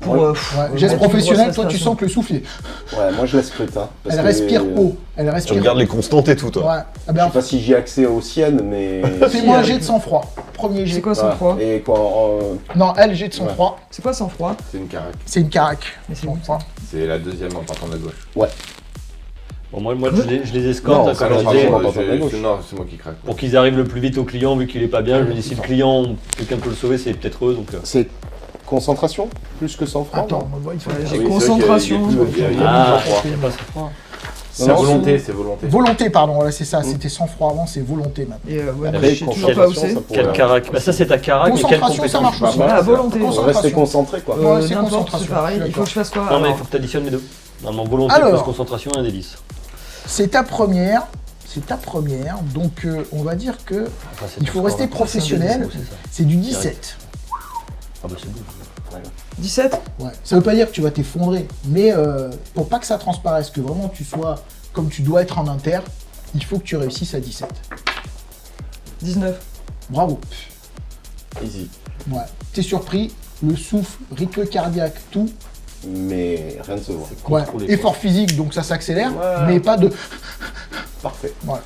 pour. Ouais. Ouais, geste mettre une professionnel, grosse toi tu respiration. sens que le souffle, Ouais, moi je la scrute. Hein, parce elle que- respire haut, elle Tu respire. regardes les constantes et tout, toi. Ouais. Ah Je ben, sais pas si j'ai accès aux siennes, mais. fais-moi un Si, jet de sang-froid. Premier jet. C'est quoi Voilà. sang-froid Et quoi Non, elle, jet de sang-froid. C'est quoi sang-froid C'est une carac. C'est une carac. Mais c'est où, Sang-froid. C'est la deuxième en partant de la gauche. Bon, moi je les escorte, Non, hein, ça comme va je pas, disais, on va pas. Non, c'est moi qui craque. pour qu'ils arrivent le plus vite au client, vu qu'il est pas bien. Je me dis si le client, quelqu'un peut le sauver, c'est peut-être eux. Donc, C'est concentration plus que sang-froid. Attends, on va voir, il faut Ouais, le j'ai Oui, c'est vrai concentration. qu'il y a plus- il y a- il y a Ah. plus de sang-froid. il y a pas sang-froid. C'est Non, volonté, c'est volonté. Volonté, pardon, voilà, c'est ça. C'était sang-froid avant, c'est volonté maintenant. Et ouais, Ah, moi, mais je sais toujours pas où c'est. Quel carac Bah ça c'est ta carac, mais quelle Concentration, ça compétence marche aussi. Ah, volonté. On va rester concentré quoi. Ouais, c'est N'importe, concentration, c'est pareil. je suis Il faut que je fasse quoi Non mais il alors faut que tu additionnes les deux. Normalement volonté Alors. plus concentration, un des 10. C'est ta première. C'est ta première. Donc, on va dire que Enfin, c'est il ton faut score, rester hein. professionnel. C'est ça. C'est du 17. Ah bah c'est bon. 17 Ouais. Ça veut pas dire que tu vas t'effondrer, mais pour pas que ça transparaisse, que vraiment tu sois comme tu dois être en inter, il faut que tu réussisses à 17. 19. Bravo. Easy. Ouais. T'es surpris, le souffle, rythme cardiaque, tout. Mais rien ne se voit. Ouais. Contrôlé, quoi. Effort physique, donc ça s'accélère, Ouais. mais pas de. Parfait. Voilà.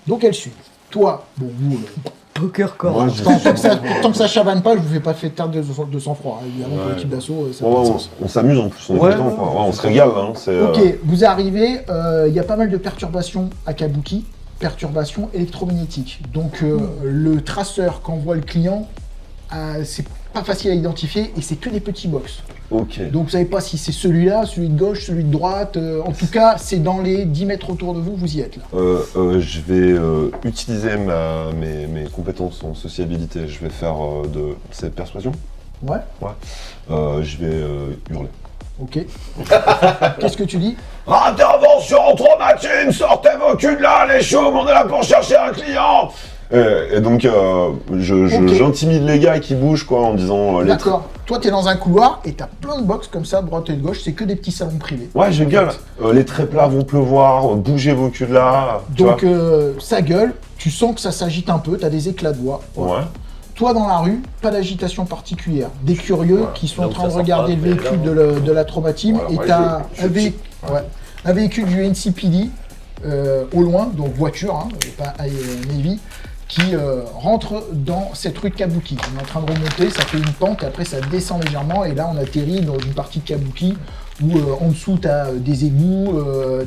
Donc elle suit. Toi, bon, vous, Poker corps. Moi, je- tant que ça chavane pas, je vous fais pas faire tard de sang-froid. Hein. Évidemment, pour l'équipe d'assaut, ça n'a pas de Ouais, sens. on s'amuse en plus, on est Ouais, content, ouais, quoi. Ouais, on se régale, hein. C'est, Ok, vous arrivez, il y a pas mal de perturbations à Kabuki, perturbations électromagnétiques. Donc le traceur qu'envoie le client, c'est pas facile à identifier et c'est que des petits box. Ok. Donc vous savez pas si c'est celui-là, celui de gauche, celui de droite. En tout cas, c'est dans les 10 mètres autour de vous, vous y êtes là. Je vais utiliser mes compétences en sociabilité. Je vais faire c'est persuasion. Ouais, Je vais hurler. ok. Qu'est-ce que tu dis? Intervention traumatique, sortez vos culs de là, les chaumes, on est là pour chercher un client. Et donc Ok. j'intimide les gars qui bougent quoi en disant les D'accord. Toi, t'es dans un couloir et t'as plein de box comme ça, droite et de gauche. C'est que des petits salons privés. Ouais, je gueule. Les traits plats vont pleuvoir, bougez vos culs de là. tu Donc ça gueule. Tu sens que ça s'agite un peu. T'as des éclats de voix. vois. Ouais. Toi, dans la rue, pas d'agitation particulière. Des curieux qui sont Là en où train ça de sort regarder pas, le mais véhicule là, de la trauma team. Voilà, Et moi, t'as je- un véhicule du NCPD au loin, donc voiture, hein, pas Navy, qui rentre dans cette rue de Kabuki. On est en train de remonter, ça fait une pente, et après ça descend légèrement, et là on atterrit dans une partie de Kabuki où en dessous tu as des égouts,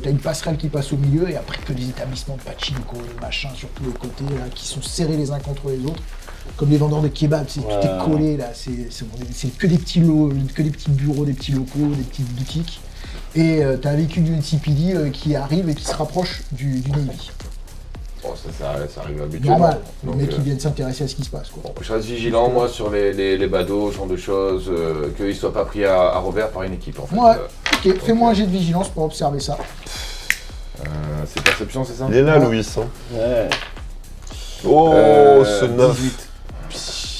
tu as une passerelle qui passe au milieu, et après que des établissements de pachinko, de machin sur tous les côtés, là, qui sont serrés les uns contre les autres, comme les vendeurs de kebab, tout est collé là, c'est que des petits que des petits bureaux, des petits locaux, des petites boutiques, et tu as un véhicule du NCPD qui arrive et qui se rapproche du Navy. Bon, ça arrive habituellement. Normal, Donc, les mecs qui viennent s'intéresser à ce qui se passe, quoi. bon, je reste vigilant, moi, sur les badauds, ce genre de choses, qu'ils ne soient pas pris à revers par une équipe, en fait. Ouais, ok, fais-moi un jet de vigilance pour observer ça. C'est perception, c'est ça? Il est là, Louis. Hein. Ouais. Oh, ce 9. 18.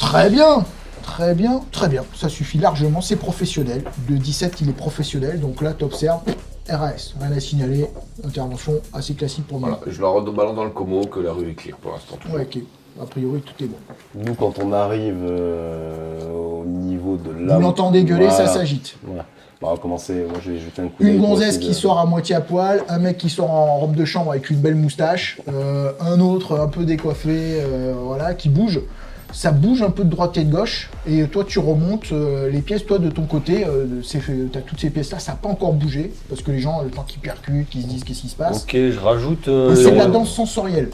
Très bien, très bien, très bien. Ça suffit largement, c'est professionnel. De 17, il est professionnel, donc là, tu observes RAS, rien à signaler, intervention assez classique pour moi. Voilà, je leur balance dans le commo que la rue est clear pour l'instant. Ouais, ok. A priori, tout est bon. Nous, quand on arrive au niveau de là. Vous l'entendez gueuler, Voilà. ça s'agite. Voilà. Bah, on va commencer. Moi, je vais jeter un coup d'œil. Une pour gonzesse essayer qui de- sort à moitié à poil, un mec qui sort en robe de chambre avec une belle moustache, un autre un peu décoiffé, voilà, qui bouge. Ça bouge un peu de droite et de gauche, et toi tu remontes les pièces, toi de ton côté, t'as toutes ces pièces-là, ça n'a pas encore bougé, parce que les gens, le temps qu'ils percutent, qu'ils se disent qu'est-ce qui se passe. Ok, je rajoute. Et c'est de la danse sensorielle.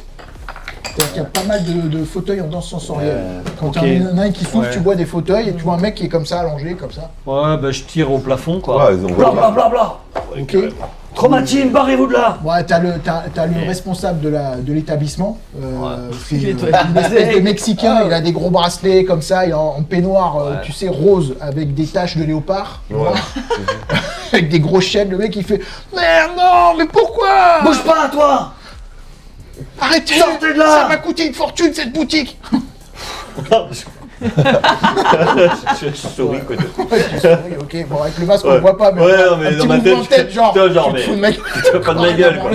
C'est-à-dire qu'il y a pas mal de fauteuils en danse sensorielle. Quand ok. il y en a un qui s'ouvre, Ouais. tu vois des fauteuils, et tu vois un mec qui est comme ça, allongé, comme ça. Ouais, bah je tire au plafond quoi. Ouais, ils ont Bla bla bla bla. Ok. Chromatine, barrez-vous de là. Ouais, t'as le responsable de l'établissement. C'est Qui est une espèce de Mexicain, il a des gros bracelets comme ça, il est en peignoir, tu sais, rose, avec des taches de léopard. Ouais. Avec des gros chaînes, le mec il fait merde, non, mais pourquoi Bouge pas toi. Arrêtez, sortez de là. ça m'a coûté une fortune cette boutique. Je souris quoi. Ouais, tu souris, ok, bon avec le masque on Ouais. voit pas, mais, Ouais, non, mais un dans petit ma mouvement de tête, tête, genre, tu vois, genre, tu te mais- fous de ma Tu vas pas de ma gueule quoi.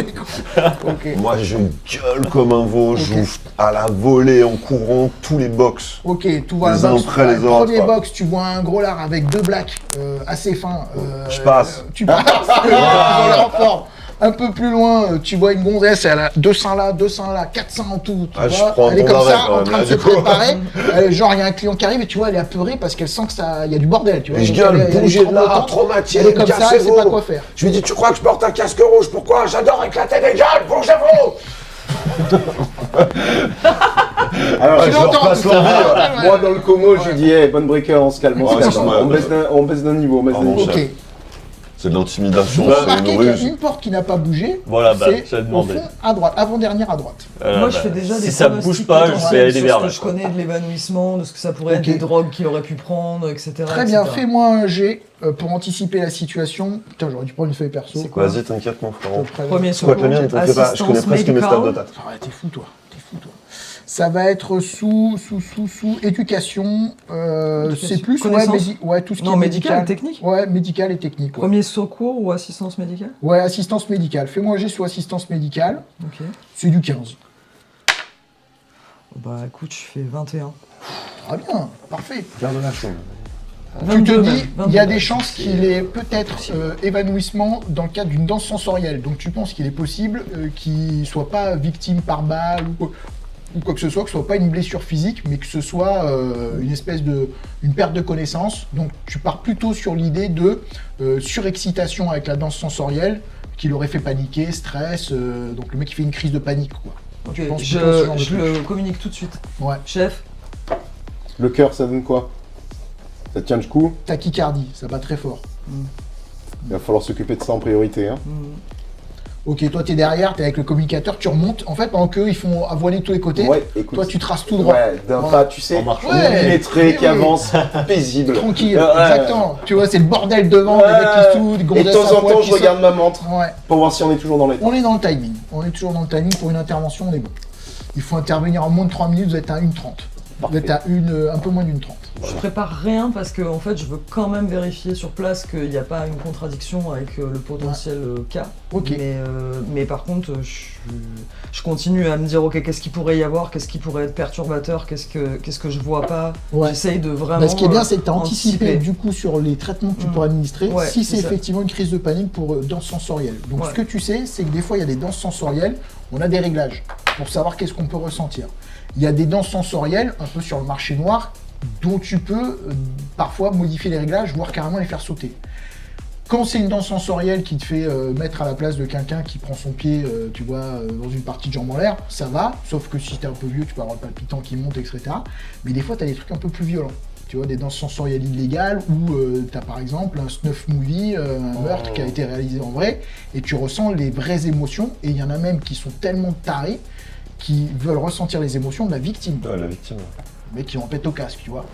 Ok. Moi, je gueule comme un veau, j'ouvre à la volée en courant tous les box. Ok, tu vois Les un uns box, après les ouais, autres, premier quoi. box, tu vois un gros lard avec deux blacks assez fins. Je passe. Tu passes, en forme. Un peu plus loin, tu vois une gonzesse, elle a 200 là, 400 en tout. Tu Ah, je vois, prends un elle est bon comme arrêt ça, quand en même, train là, de se du coup. préparer. Genre, il y a un client qui arrive et tu vois, elle est apeurée parce qu'elle sent que ça, il y a du bordel. Tu vois, Et je donc gueule, elle est bougez de là, tremblotante. traumatisé, Elle est comme ça, elle sait cassez-vous. pas quoi faire. Je lui dis, tu crois que je porte un casque rouge? Pourquoi? J'adore éclater des gueules, bougez-vous! Alors, Tu je leur l'entends, passe tout l'envie, ça. moi, dans le commo, je lui dis, hey, bonne breaker, on se calme, on Ouais, se ça, calme. ouais. On baisse d'un niveau, on baisse d'un Pardon, niveau. chef. Ok. C'est de l'intimidation, Vous c'est remarquez une qu'il y a ruse. une porte qui n'a pas bougé. Voilà, bah, c'est j'avais au demandé. fond à droite, avant-dernière à droite. Moi, je fais déjà des Si ça pronostics bouge pas, je potentiels vais aller sur vers ce là. que je connais de l'évanouissement, de ce que ça pourrait être, Ok. des drogues qu'il aurait pu prendre, etc. Très bien, etc. fais-moi un jet pour anticiper la situation. Putain, j'aurais dû prendre une feuille perso. C'est quoi? Vas-y, t'inquiète, mon frérot. Premier Squat secours, la mienne, t'en fais pas, je connais assistance presque mes stats de médicale. tête. Ah, t'es fou, toi. Ça va être sous éducation. C'est plus Connaissance ouais, tout ce qui Non, est médical médical. et technique. Ouais, médical et technique. Ouais, Premier secours ou assistance médicale? Ouais, assistance médicale. Fais-moi un jet sur assistance médicale. Ok. C'est du 15. Bah écoute, je fais 21. Ah bien, parfait. Garde la chambre. Tu te 22 dis, même, il y a 22. des chances qu'il ait peut-être évanouissement dans le cadre d'une danse sensorielle. Donc tu penses qu'il est possible qu'il soit pas victime par balle ou quoi que ce soit soit pas une blessure physique, mais que ce soit une espèce une perte de connaissance. Donc tu pars plutôt sur l'idée de surexcitation avec la danse sensorielle, qui l'aurait fait paniquer, stress. Donc le mec il fait une crise de panique, quoi. Ok, Je pense plutôt à ce genre de je truc. le communique tout de suite. Ouais. Chef, Le cœur, ça donne quoi? Ça tient le coup? Tachycardie, ça bat très fort. Il va falloir s'occuper de ça en priorité. Hein. Ok, toi t'es derrière, t'es avec le communicateur, tu remontes. En fait, pendant qu'eux ils font avoiner de tous les côtés, Ouais, écoute. toi tu traces tout droit. Ouais, d'un Voilà. pas, tu sais, En marche. Ouais. millimétré, qui Oui. avance, paisible. Tranquille, Ouais. exactement. Tu vois, c'est le bordel devant, Ouais. les mecs qui sautent, des Et de gonzesses temps à en poil temps, qui je regarde ma montre sautent. Ouais. pour voir si on est toujours dans les temps. On est dans le timing. On est toujours dans le timing pour une intervention, on est bon. Il faut intervenir en moins de 3 minutes, vous êtes à 1:30. Vous êtes à un peu moins d'1:30. je prépare rien parce que en fait, je veux quand même vérifier sur place qu'il n'y a pas une contradiction avec le potentiel cas. Ok. Mais par contre, je continue à me dire ok, qu'est-ce qu'il pourrait y avoir, qu'est-ce qui pourrait être perturbateur, qu'est-ce que je vois pas. Ouais. J'essaye de vraiment. Bah, ce qui est bien, c'est que tu as anticipé anticiper. du coup sur les traitements que tu pourrais administrer Ouais, si c'est c'est ça. effectivement une crise de panique pour danse sensorielle. Donc Ouais. ce que tu sais, c'est que des fois il y a des danses sensorielles, on a des réglages pour savoir qu'est-ce qu'on peut ressentir. Il y a des danses sensorielles, un peu sur le marché noir, dont tu peux parfois modifier les réglages, voire carrément les faire sauter. Quand c'est une danse sensorielle qui te fait mettre à la place de quelqu'un qui prend son pied, tu vois, dans une partie de jambe en l'air, ça va, sauf que si t'es un peu vieux, tu peux avoir le palpitant qui monte, etc. Mais des fois, t'as des trucs un peu plus violents. Tu vois, des danses sensorielles illégales où t'as par exemple un snuff movie, un meurtre qui a été réalisé en vrai, et tu ressens les vraies émotions, et il y en a même qui sont tellement tarés qui veulent ressentir les émotions de la victime. Ouais, la victime. Les mecs qui en pètent au casque, tu vois.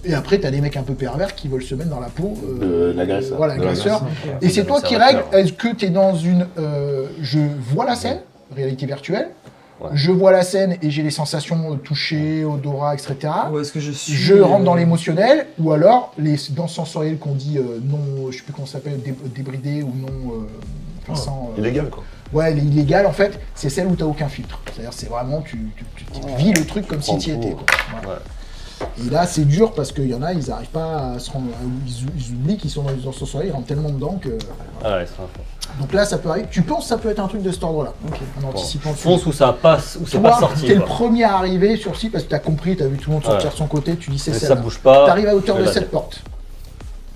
Et après, t'as des mecs un peu pervers qui veulent se mettre dans la peau De l'agresseur. Voilà, l'agresseur. Ok. Et c'est toi qui règles, est-ce que t'es dans une... je vois la scène, réalité virtuelle, Ouais. je vois la scène et j'ai les sensations toucher, odorat, etc. Ou est-ce que je suis... Je rentre dans l'émotionnel, ou alors les danses sensorielles qu'on dit non, je sais plus comment ça s'appelle, débridées ou non... enfin, sans, Illégal, quoi. Ouais, les illégales, en fait, c'est celle où t'as aucun filtre. C'est-à-dire, c'est vraiment, tu vis le truc comme si t'y étais, quoi. Voilà. Et là, c'est dur parce qu'il y en a, ils n'arrivent pas à se rendre. Ils oublient qu'ils sont dans les danses sensorielles, ils rentrent tellement dedans que. Ah ouais, c'est un Donc là, ça peut arriver. Tu penses que ça peut être un truc de cet ordre-là, en anticipant le fonce où ça passe, où c'est Toi, pas sorti. t'es le quoi. premier à arriver sur site parce que t'as compris, t'as vu tout le monde sortir Ouais. de son côté, tu dis c'est Mais celle-là. ça bouge pas. T'arrives à hauteur je de vais la cette tête. porte.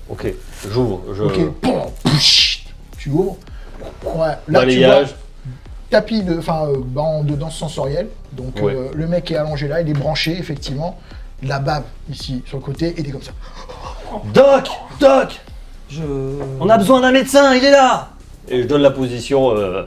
Ok, j'ouvre. Ok, Pom, psh, tu ouvres. Ouais, là tu vois Balayage. tapis de, banc de danse sensorielle. Donc Ouais. le mec est allongé là, il est branché effectivement. La bave ici sur le côté et il est comme ça. Doc, Doc, Je... on a besoin d'un médecin, il est là. Et je donne la position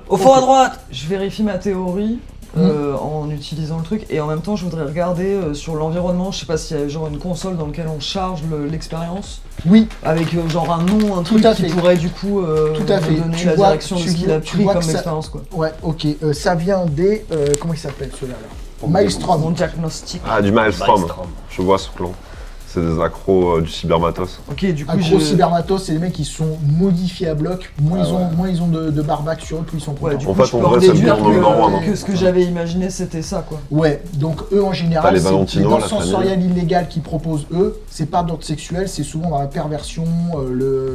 au fond à droite. Je vérifie ma théorie en utilisant le truc et en même temps je voudrais regarder sur l'environnement, je sais pas s'il y a genre une console dans laquelle on charge l'expérience Oui, avec genre un nom, un truc à qui fait. pourrait du coup Tout à me fait. donner Tu la vois- direction de tu ce qu'il vois- a tu pris vois comme que ça- expérience quoi. ouais, ok. Ça vient des comment il s'appelle celui-là là Mon Maelstrom. diagnostic. Ah, du Maelstrom. Maelstrom. Je vois ce plan. C'est des accros du cybermatos. Ok, du coup Un je... gros cybermatos, c'est les mecs qui sont modifiés à bloc. Moins Ah ils ont de barbac sur eux, plus ils sont Ouais, contents. du En coup, fait, je en peux en vrai, c'est le déduire tournement numéro un, que ce que j'avais imaginé c'était ça quoi. Ouais, donc eux en T'as général, les c'est les Valentino, danses la famille. sensorielles illégales qu'ils proposent eux, c'est pas d'ordre sexuel, c'est souvent dans la perversion,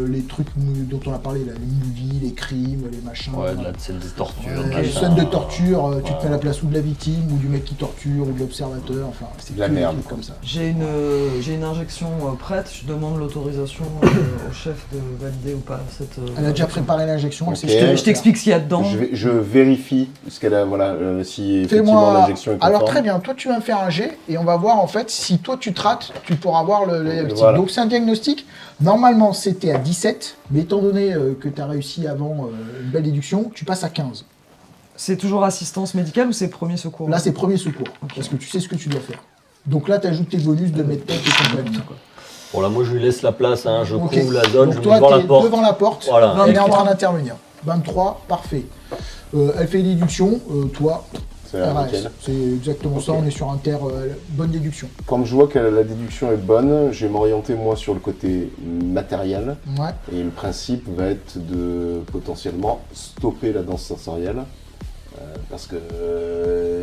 les trucs dont on a parlé, là, les movies, les crimes, les machins. Ouais, de la scène des tortures. Les machin. scènes de torture, tu te Ouais. mets à la place ou de la victime, ou du mec qui torture, ou de l'observateur, enfin, c'est De la que des merde. trucs comme ça. J'ai une injection prête, je demande l'autorisation au chef de valider ou pas cette... Elle a déjà injection. préparé l'injection, elle sait Ok. ce qu'elle va Je t'explique ce qu'il y a dedans. Je vérifie ce qu'elle a, voilà, si effectivement Fais-moi. l'injection est conforme. Alors très bien, toi tu vas me faire un jet et on va voir en fait si toi tu te rates, tu pourras voir le diagnostic. Voilà. Donc c'est un diagnostic. Normalement c'était à 17, mais étant donné que tu as réussi avant une belle déduction, tu passes à 15. C'est toujours assistance médicale ou c'est premier secours? Là c'est premier secours, parce que tu sais ce que tu dois faire. Donc là tu ajoutes tes bonus de medtech et compagnie. Bon là, moi je lui laisse la place, hein. Je Ok. couvre la zone, Donc je me toi mets devant la t'es porte. devant la porte, Voilà. elle est en 23. train d'intervenir. 23, parfait. Elle fait une déduction, toi, C'est la RAS. nickel. C'est exactement ça, Ok. on est sur bonne déduction. Comme je vois que la déduction est bonne, je vais m'orienter moi sur le côté matériel. Ouais. Et le principe va être de potentiellement stopper la danse sensorielle. Parce que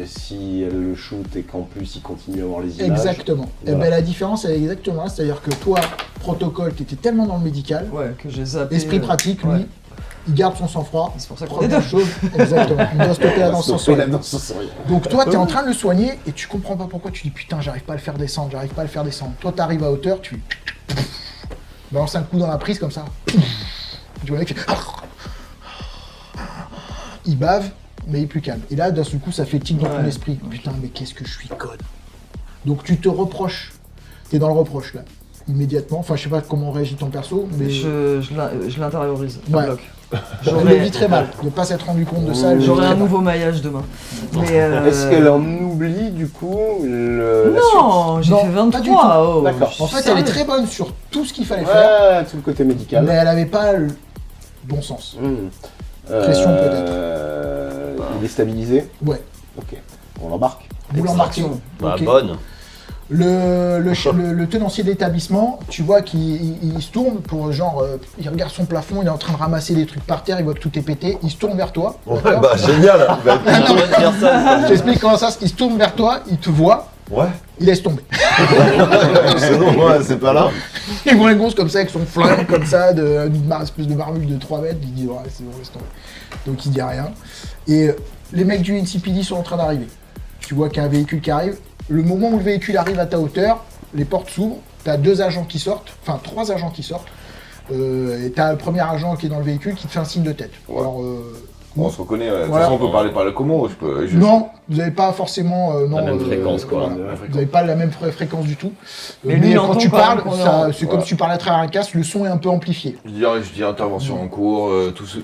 si elle le shoot et qu'en plus il continue à avoir les images. Exactement. Et Voilà. ben la différence elle est exactement là, c'est-à-dire que toi, protocole, tu étais tellement dans le médical, Ouais, que j'ai zappé. esprit pratique, lui, ouais. il garde son sang-froid. C'est pour ça qu'on est deux. Première chose, exactement. Il doit stopper la On va danse stopper sensorielle. la danse sensorielle. Donc toi, tu es en train de le soigner et tu comprends pas pourquoi. Tu dis putain, j'arrive pas à le faire descendre, j'arrive pas à le faire descendre. Toi, tu arrives à hauteur, tu balances un coup dans la prise comme ça. Tu vois le mec qui fait... Il bave, mais il est plus calme. Et là, d'un seul coup, ça fait tic dans ton Ouais. esprit. Putain, mais qu'est-ce que je suis conne. Donc tu te reproches. T'es dans le reproche là. Immédiatement. Enfin, je sais pas comment réagit ton perso, mais Je l'intériorise. à Ouais. bloc. elle le vit très mal de pas s'être rendu compte de ça. elle le vit J'aurai très un mal. nouveau maillage demain. Mais, Est-ce qu'elle en oublie du coup la suite? Non, j'ai Non, fait pas du 23. Oh, D'accord. je suis En fait, elle sérieux. est très bonne sur tout ce qu'il fallait faire, Ouais, tout le côté médical. mais elle avait pas le bon sens. Pression peut-être. Il est stabilisé. Ouais. Ok. On l'embarque. Vous l'embarquez. Bah, Ok. bonne. Le tenancier d'établissement, tu vois qu'il se tourne pour genre, il regarde son plafond, il est en train de ramasser des trucs par terre, il voit que tout est pété, il se tourne vers toi. Ouais, d'accord bah génial. Bah, Je t'explique comment ça, il se tourne vers toi, il te voit, ouais. il laisse tomber. C'est non, ouais, c'est pas là. Il voit un gosse comme ça avec son flingue comme ça, une espèce de marmule de 3 mètres, il dit ouais c'est bon, laisse tomber. Donc il dit rien. Et les mecs du NCPD sont en train d'arriver. Tu vois qu'il y a un véhicule qui arrive. Le moment où le véhicule arrive à ta hauteur, les portes s'ouvrent, t'as 2 agents qui sortent, enfin 3 agents qui sortent, et t'as le premier agent qui est dans le véhicule qui te fait un signe de tête. Ouais. Alors, On se reconnaît, de toute Voilà. façon on peut parler par le commun, non, vous n'avez pas forcément La même fréquence, quoi. Vous n'avez pas la même fréquence du tout. Mais lui, il quand entend tu quand parles, même qu'on est ça- en- c'est comme si tu parlais à travers un casque, le son est un peu amplifié. Je dis intervention en cours,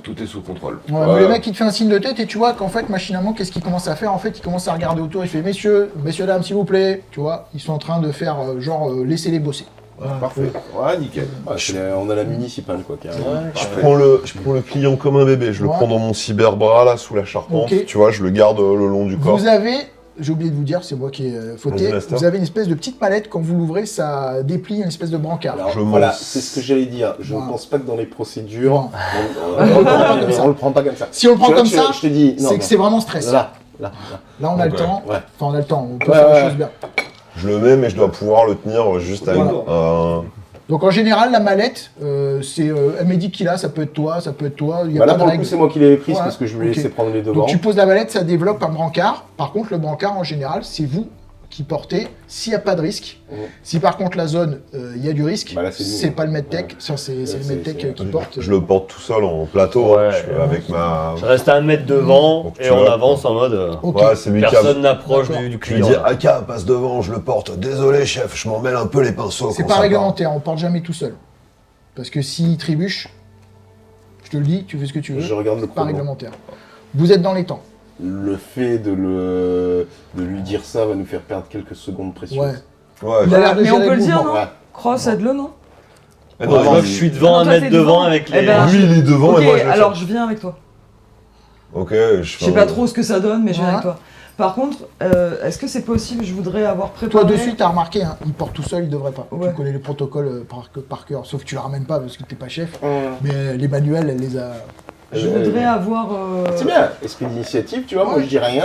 tout est sous contrôle. Ouais, mais le mec il te fait un signe de tête et tu vois qu'en fait machinalement qu'est-ce qu'il commence à faire? En fait il commence à regarder autour, il fait messieurs dames s'il vous plaît, tu vois, ils sont en train de faire laissez-les bosser. Parfait. Ouais, nickel. On a la municipale, quoi, carrément. Je prends le client comme un bébé, je le Ouais. prends dans mon cyberbras là sous la charpente, Ok. tu vois, je le garde le long du corps. Vous avez, j'ai oublié de vous dire, c'est moi qui ai fauté, Vas-y, Master. vous avez une espèce de petite mallette, quand vous l'ouvrez ça déplie une espèce de brancard. Alors, Je voilà, m'en- c'est ce que j'allais dire. Je Voilà. ne pense pas que dans les procédures, On le prend pas comme ça. on le prend pas comme ça. Si on le prend Tu vois, comme ça, je te dis, non, c'est que non. c'est vraiment stress. Là. Là on a le Ouais. temps, Ouais. enfin on a le temps, on peut Ouais, faire les ouais. choses bien. Je le mets, mais je dois pouvoir le tenir juste avec un... Donc en général la mallette, elle me dit qui l'a, ça peut être toi, il y a Bah là, pas de pour le coup, règle. c'est moi qui l'ai prise Ouais. parce que je lui ai Ok. laissé prendre les devants. Donc tu poses la mallette, ça développe un brancard. Par contre, le brancard, en général, c'est vous qui portez s'il n'y a pas de risque. Mhm. Si par contre la zone, il y a du risque, Bah là, c'est nous, c'est hein. pas le medtech, Ouais. ça, c'est le c'est- medtech c'est- qui porte. Je le porte tout seul en plateau, Ouais. avec ma... Je reste à 1 mètre devant Donc, et tu on vois, avance en mode. Ok. Ouais, c'est lui qui a... Personne n'approche D'accord. du Je lui client. dis, là. Aka, passe devant, je le porte. Désolé, chef, je m'en mêle un peu les pinceaux. C'est quand pas ça réglementaire, on porte jamais tout seul. Parce que s'il trébuche, je te le dis, tu fais ce que tu veux, Je regarde le c'est pas chrono. réglementaire. Vous êtes dans les temps. Le fait de lui dire ça va nous faire perdre quelques secondes précieuses. Ouais. part. Ouais. Il a l'air de Mais on gérer peut le dire, mouvement. non Ouais. Cross, aide-le, non Eh Moi, non, je suis devant Ah, 1 toi, mètre t'es devant devant. avec Eh les. ben, lui, il est devant Ok, et moi, je le alors sors. je viens avec toi. Ok, Je sais pas trop ce que ça donne, mais je viens Ouais. avec toi. Par contre, est-ce que c'est possible, je voudrais avoir préparé... Toi, de suite, t'as remarqué, hein, il porte tout seul, il devrait pas. Ouais. Tu connais les protocoles par cœur, sauf que tu la ramènes pas parce que t'es pas chef. Mais les manuels, elle les a. Je voudrais avoir... C'est bien, esprit d'initiative, tu vois, moi je dis rien.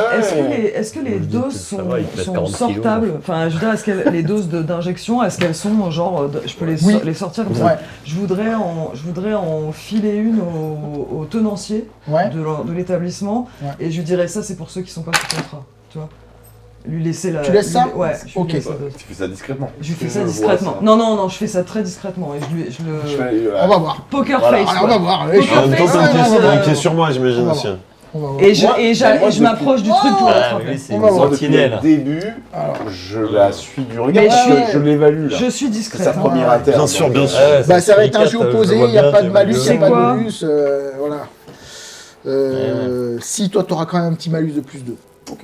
Est-ce que les Je dis doses que ça sont, va, il pèse sont 40 kilos. sortables? Enfin, je veux dire, est-ce que les doses d'injection, est-ce qu'elles sont genre, je peux les, Oui. les sortir comme Ouais. ça? Je voudrais en filer une au tenancier Ouais. de l'établissement, Ouais. et je lui dirais ça, c'est pour ceux qui sont pas sous contrat, tu vois. Lui laisser la. Tu laisses ça? Ouais. Je lui Ok. laisse la dose. Tu fais ça discrètement. Je lui fais Je ça vois discrètement. ça. Non, je fais ça très discrètement et je le. On va voir. Poker Voilà. face. Alors, on quoi. va voir. Poker En même temps, face, t'as une ouais, question- ouais, t'as une ouais. question sur moi, j'imagine On va aussi. On va voir. Et je, Moi, et moi, je m'approche du truc pour Ah, l'attraper. oui, c'est On une va voir. Depuis sentinelle. le début, Alors. je la suis du regard, Mais parce je- que je l'évalue là. Je suis C'est discrète. sa hein. première interne. Bien sûr, donc, bien sûr. Ouais, Bah, ça va être un Sonic jeu 4, opposé, je il vois n'y a bien, pas de tu malus, vois il n'y a C'est pas quoi de bonus. Voilà. Si toi, tu auras quand même un petit malus de plus 2.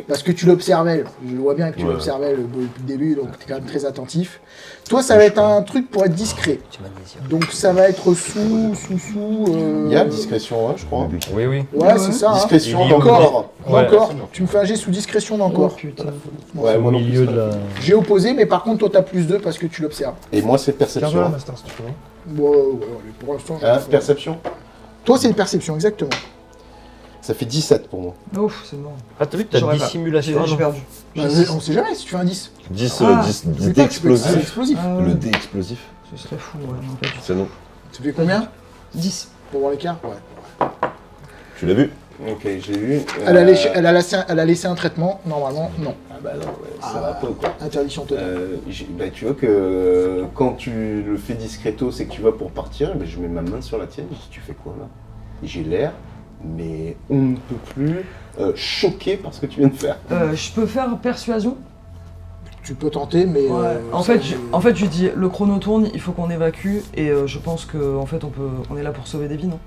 Parce que tu l'observais, je vois bien que tu Ouais. l'observais depuis le début, donc tu es quand même très attentif. Toi, ça va être un truc pour être discret. Donc ça va être sous. Il y a discrétion, hein, je crois. Oui, oui. Ouais, c'est ça. Hein. Discrétion Il y a d'encore. Ouais. Encore. Tu me fais un jet sous discrétion Oh d'encore. putain. Ouais, Au moi non milieu plus. de la. J'ai opposé, mais par contre, toi, t'as plus 2 parce que tu l'observes. Et moi, c'est perception. Master, si tu veux. Ouais, pour l'instant. Hein, perception. Toi, c'est une perception, exactement. Ça fait 17 pour moi. Ouf, c'est bon. Ah, t'as vu que t'as J'aurais pas. dissimulation. J'ai perdu. Bah, on sait jamais si tu fais un 10. 10 Ah, dé C'est pas que c'est explosif. explosif. Ah ouais, Le dé explosif, ce serait fou, ouais, non, pas du tout. c'est non. Tu fais combien 10. Pour voir l'écart. Ouais. Tu l'as vu? Ok, j'ai vu. Elle a laissé un traitement, normalement, non. Ah bah non, ouais, ça va pas quoi. Interdiction totale. Bah, tu vois que quand tu le fais discreto, c'est que tu vas pour partir, bah, je mets ma main sur la tienne, je dis tu fais quoi là? Et j'ai l'air, mais on ne peut plus choqué par ce que tu viens de faire. Je peux faire persuasion? Tu peux tenter, mais. Ouais. En fait, je lui dis, le chrono tourne, il faut qu'on évacue, et je pense que en fait, on est là pour sauver des vies, non?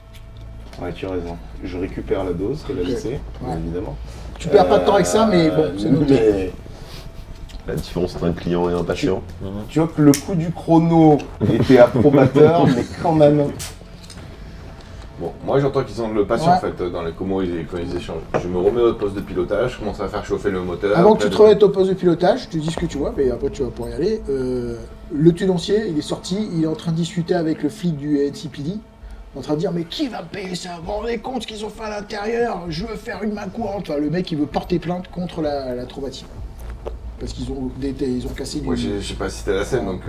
Ouais, tu as raison. Je récupère la dose qu'elle a laissée, bien évidemment. Tu perds pas de temps avec ça, mais bon, c'est noté. Mais La différence entre un client et un patient. tu vois que le coup du chrono était approbateur, mais quand même. Bon, moi j'entends qu'ils sont le patient Ouais. en fait dans les comment quand ils échangent. Je me remets au poste de pilotage, je commence à faire chauffer le moteur. Avant que tu après, te remettes au poste de pilotage, tu dis ce que tu vois, mais après tu vas pouvoir y aller. Le tenancier, il est sorti, il est en train de discuter avec le flic du NCPD, en train de dire mais qui va me payer ça? Vous vous rendez compte ce qu'ils ont fait à l'intérieur? Je veux faire une main courante. Enfin, le mec il veut porter plainte contre la traumatisme. Parce qu'ils ont, ils ont cassé du. Moi je sais pas si c'était la scène donc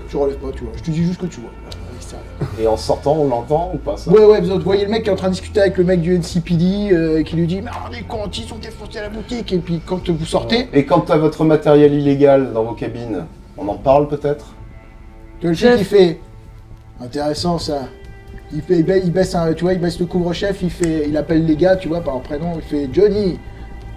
Tu relèves pas, tu vois. Je te dis juste ce que tu vois. À l'extérieur. Et en sortant, on l'entend ou pas ça? Ouais, vous voyez le mec qui est en train de discuter avec le mec du NCPD qui lui dit mais rendez compte, ils ont défoncé la boutique. Et puis quand vous sortez, Et quant à votre matériel illégal dans vos cabines, on en parle peut-être? le chef il fait Intéressant ça. Il baisse tu vois, il baisse le couvre-chef, il appelle les gars, tu vois, par leur prénom, il fait Johnny,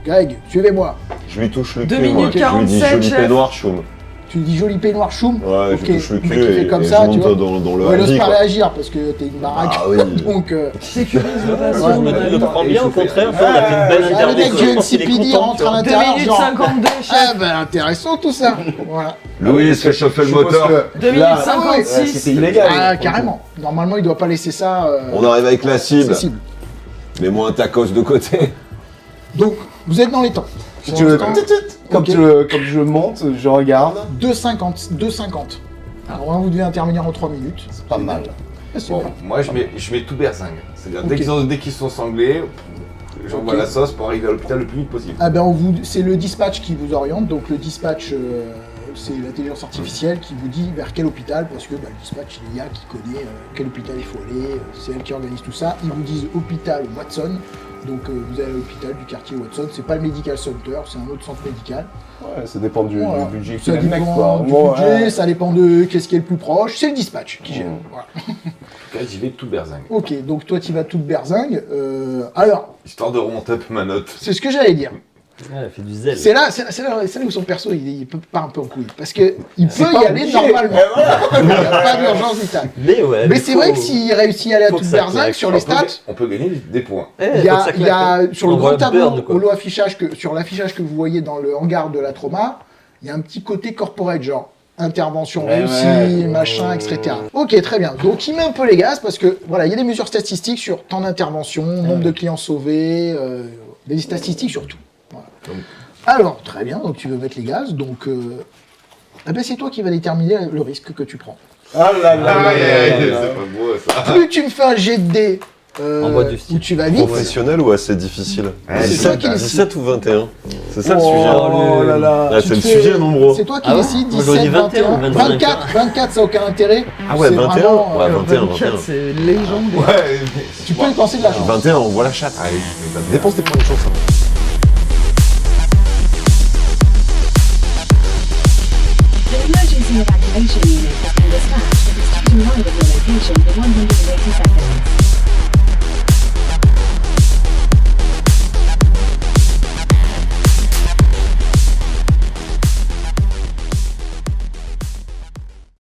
Greg, suivez-moi. Je lui touche le 2 cul, moi. minutes Je lui dis 47, joli chef. peignoir, choum. Tu lui dis joli peignoir choum. Ouais, Ok, je lui touche le le cul mec, il fait et, comme et ça, je tu monte vois. dans le Ouais, il n'ose Hardy, pas quoi. réagir parce que t'es une baraque. Ah oui. Donc, Sécurise le Ouais, patient. mais Je le prends bien, au contraire, tu vois, on a fait une belle le mec interview. du Je pense qu'il est NCPD content, rentre tu vois. à 2 l'intérieur, minutes genre. 52, Ah chef. ben intéressant tout ça. Voilà. Louis, fais chauffer le moteur. 2 minutes Là, 56. C'était illégal. Ah carrément. Normalement il doit pas laisser ça. On arrive avec la cible. accessible. Mets-moi un tacos de côté. Donc vous êtes dans les temps. Pour l'instant, Comme ok. je monte, je regarde. 2,50. 2,50. Alors vous devez intervenir en 3 minutes. C'est pas mal. Ah, c'est Bon, bien. moi je mets tout berzingue. C'est-à-dire Ok. dès qu'ils sont sanglés, j'envoie Ok. la sauce pour arriver à l'hôpital le plus vite possible. Ah ben c'est le dispatch qui vous oriente. Donc le dispatch, c'est l'intelligence artificielle qui vous dit vers quel hôpital, parce que le dispatch, il y a qui connaît quel hôpital il faut aller. C'est elle qui organise tout ça. Ils vous disent hôpital Watson. Donc vous allez à l'hôpital du quartier Watson. C'est pas le Medical Center, c'est un autre centre médical. Ouais, ça dépend du Voilà. budget Ça qu'il a le mec, dépend quoi. du Bon, budget, ouais. ça dépend de qu'est-ce qui est le plus proche. C'est le dispatch qui gère. Voilà. En tout cas, j'y vais tout berzingue. Ok, donc toi tu vas toute berzingue. Alors, Histoire de remonter un peu ma note. c'est ce que j'allais dire. Ouais, elle fait du zèle. C'est là où son perso il peut pas un peu en couille. Parce que il peut pas y aller obligé. normalement. Il n'y a pas d'urgence vitale. Mais ouais. Mais c'est vrai que s'il réussit à aller à faut toute que ça berzingue claque. sur les stats, On peut gagner des points. il y a sur le grand tableau, quoi. au affichage sur l'affichage que vous voyez dans le hangar de la trauma, il y a un petit côté corporate, genre intervention Ouais, réussie, ouais. machin, etc. Ok, très bien. Donc il met un peu les gaz parce que voilà, il y a des mesures statistiques sur temps d'intervention, nombre de clients sauvés, des statistiques sur tout. Voilà. Alors, très bien, donc tu veux mettre les gaz, donc eh ben, c'est toi qui vas déterminer le risque que tu prends. Ah là là là Aïe, là aïe, là aïe, là. c'est pas beau ça. Plus tu me fais un jet de dés En mode du style. où tu vas vite, Professionnel ou assez difficile c'est toi qui décides. 17 ou 21. C'est ça le Oh, sujet. Oh là là. Ah, Tu c'est le te sujet, fais- nombreux. C'est toi qui Ah ouais décides, Moi, j'aurais 17, dit 21, 21, 25. 24, ça n'a aucun intérêt. Ah ouais, C'est 21 vraiment, Ouais, 21, 21. C'est légendaire. Ouais, Tu peux dépenser de la chance. 21, on voit la chatte. Allez, c'est pas bien. Dépense tes points de chance. hein.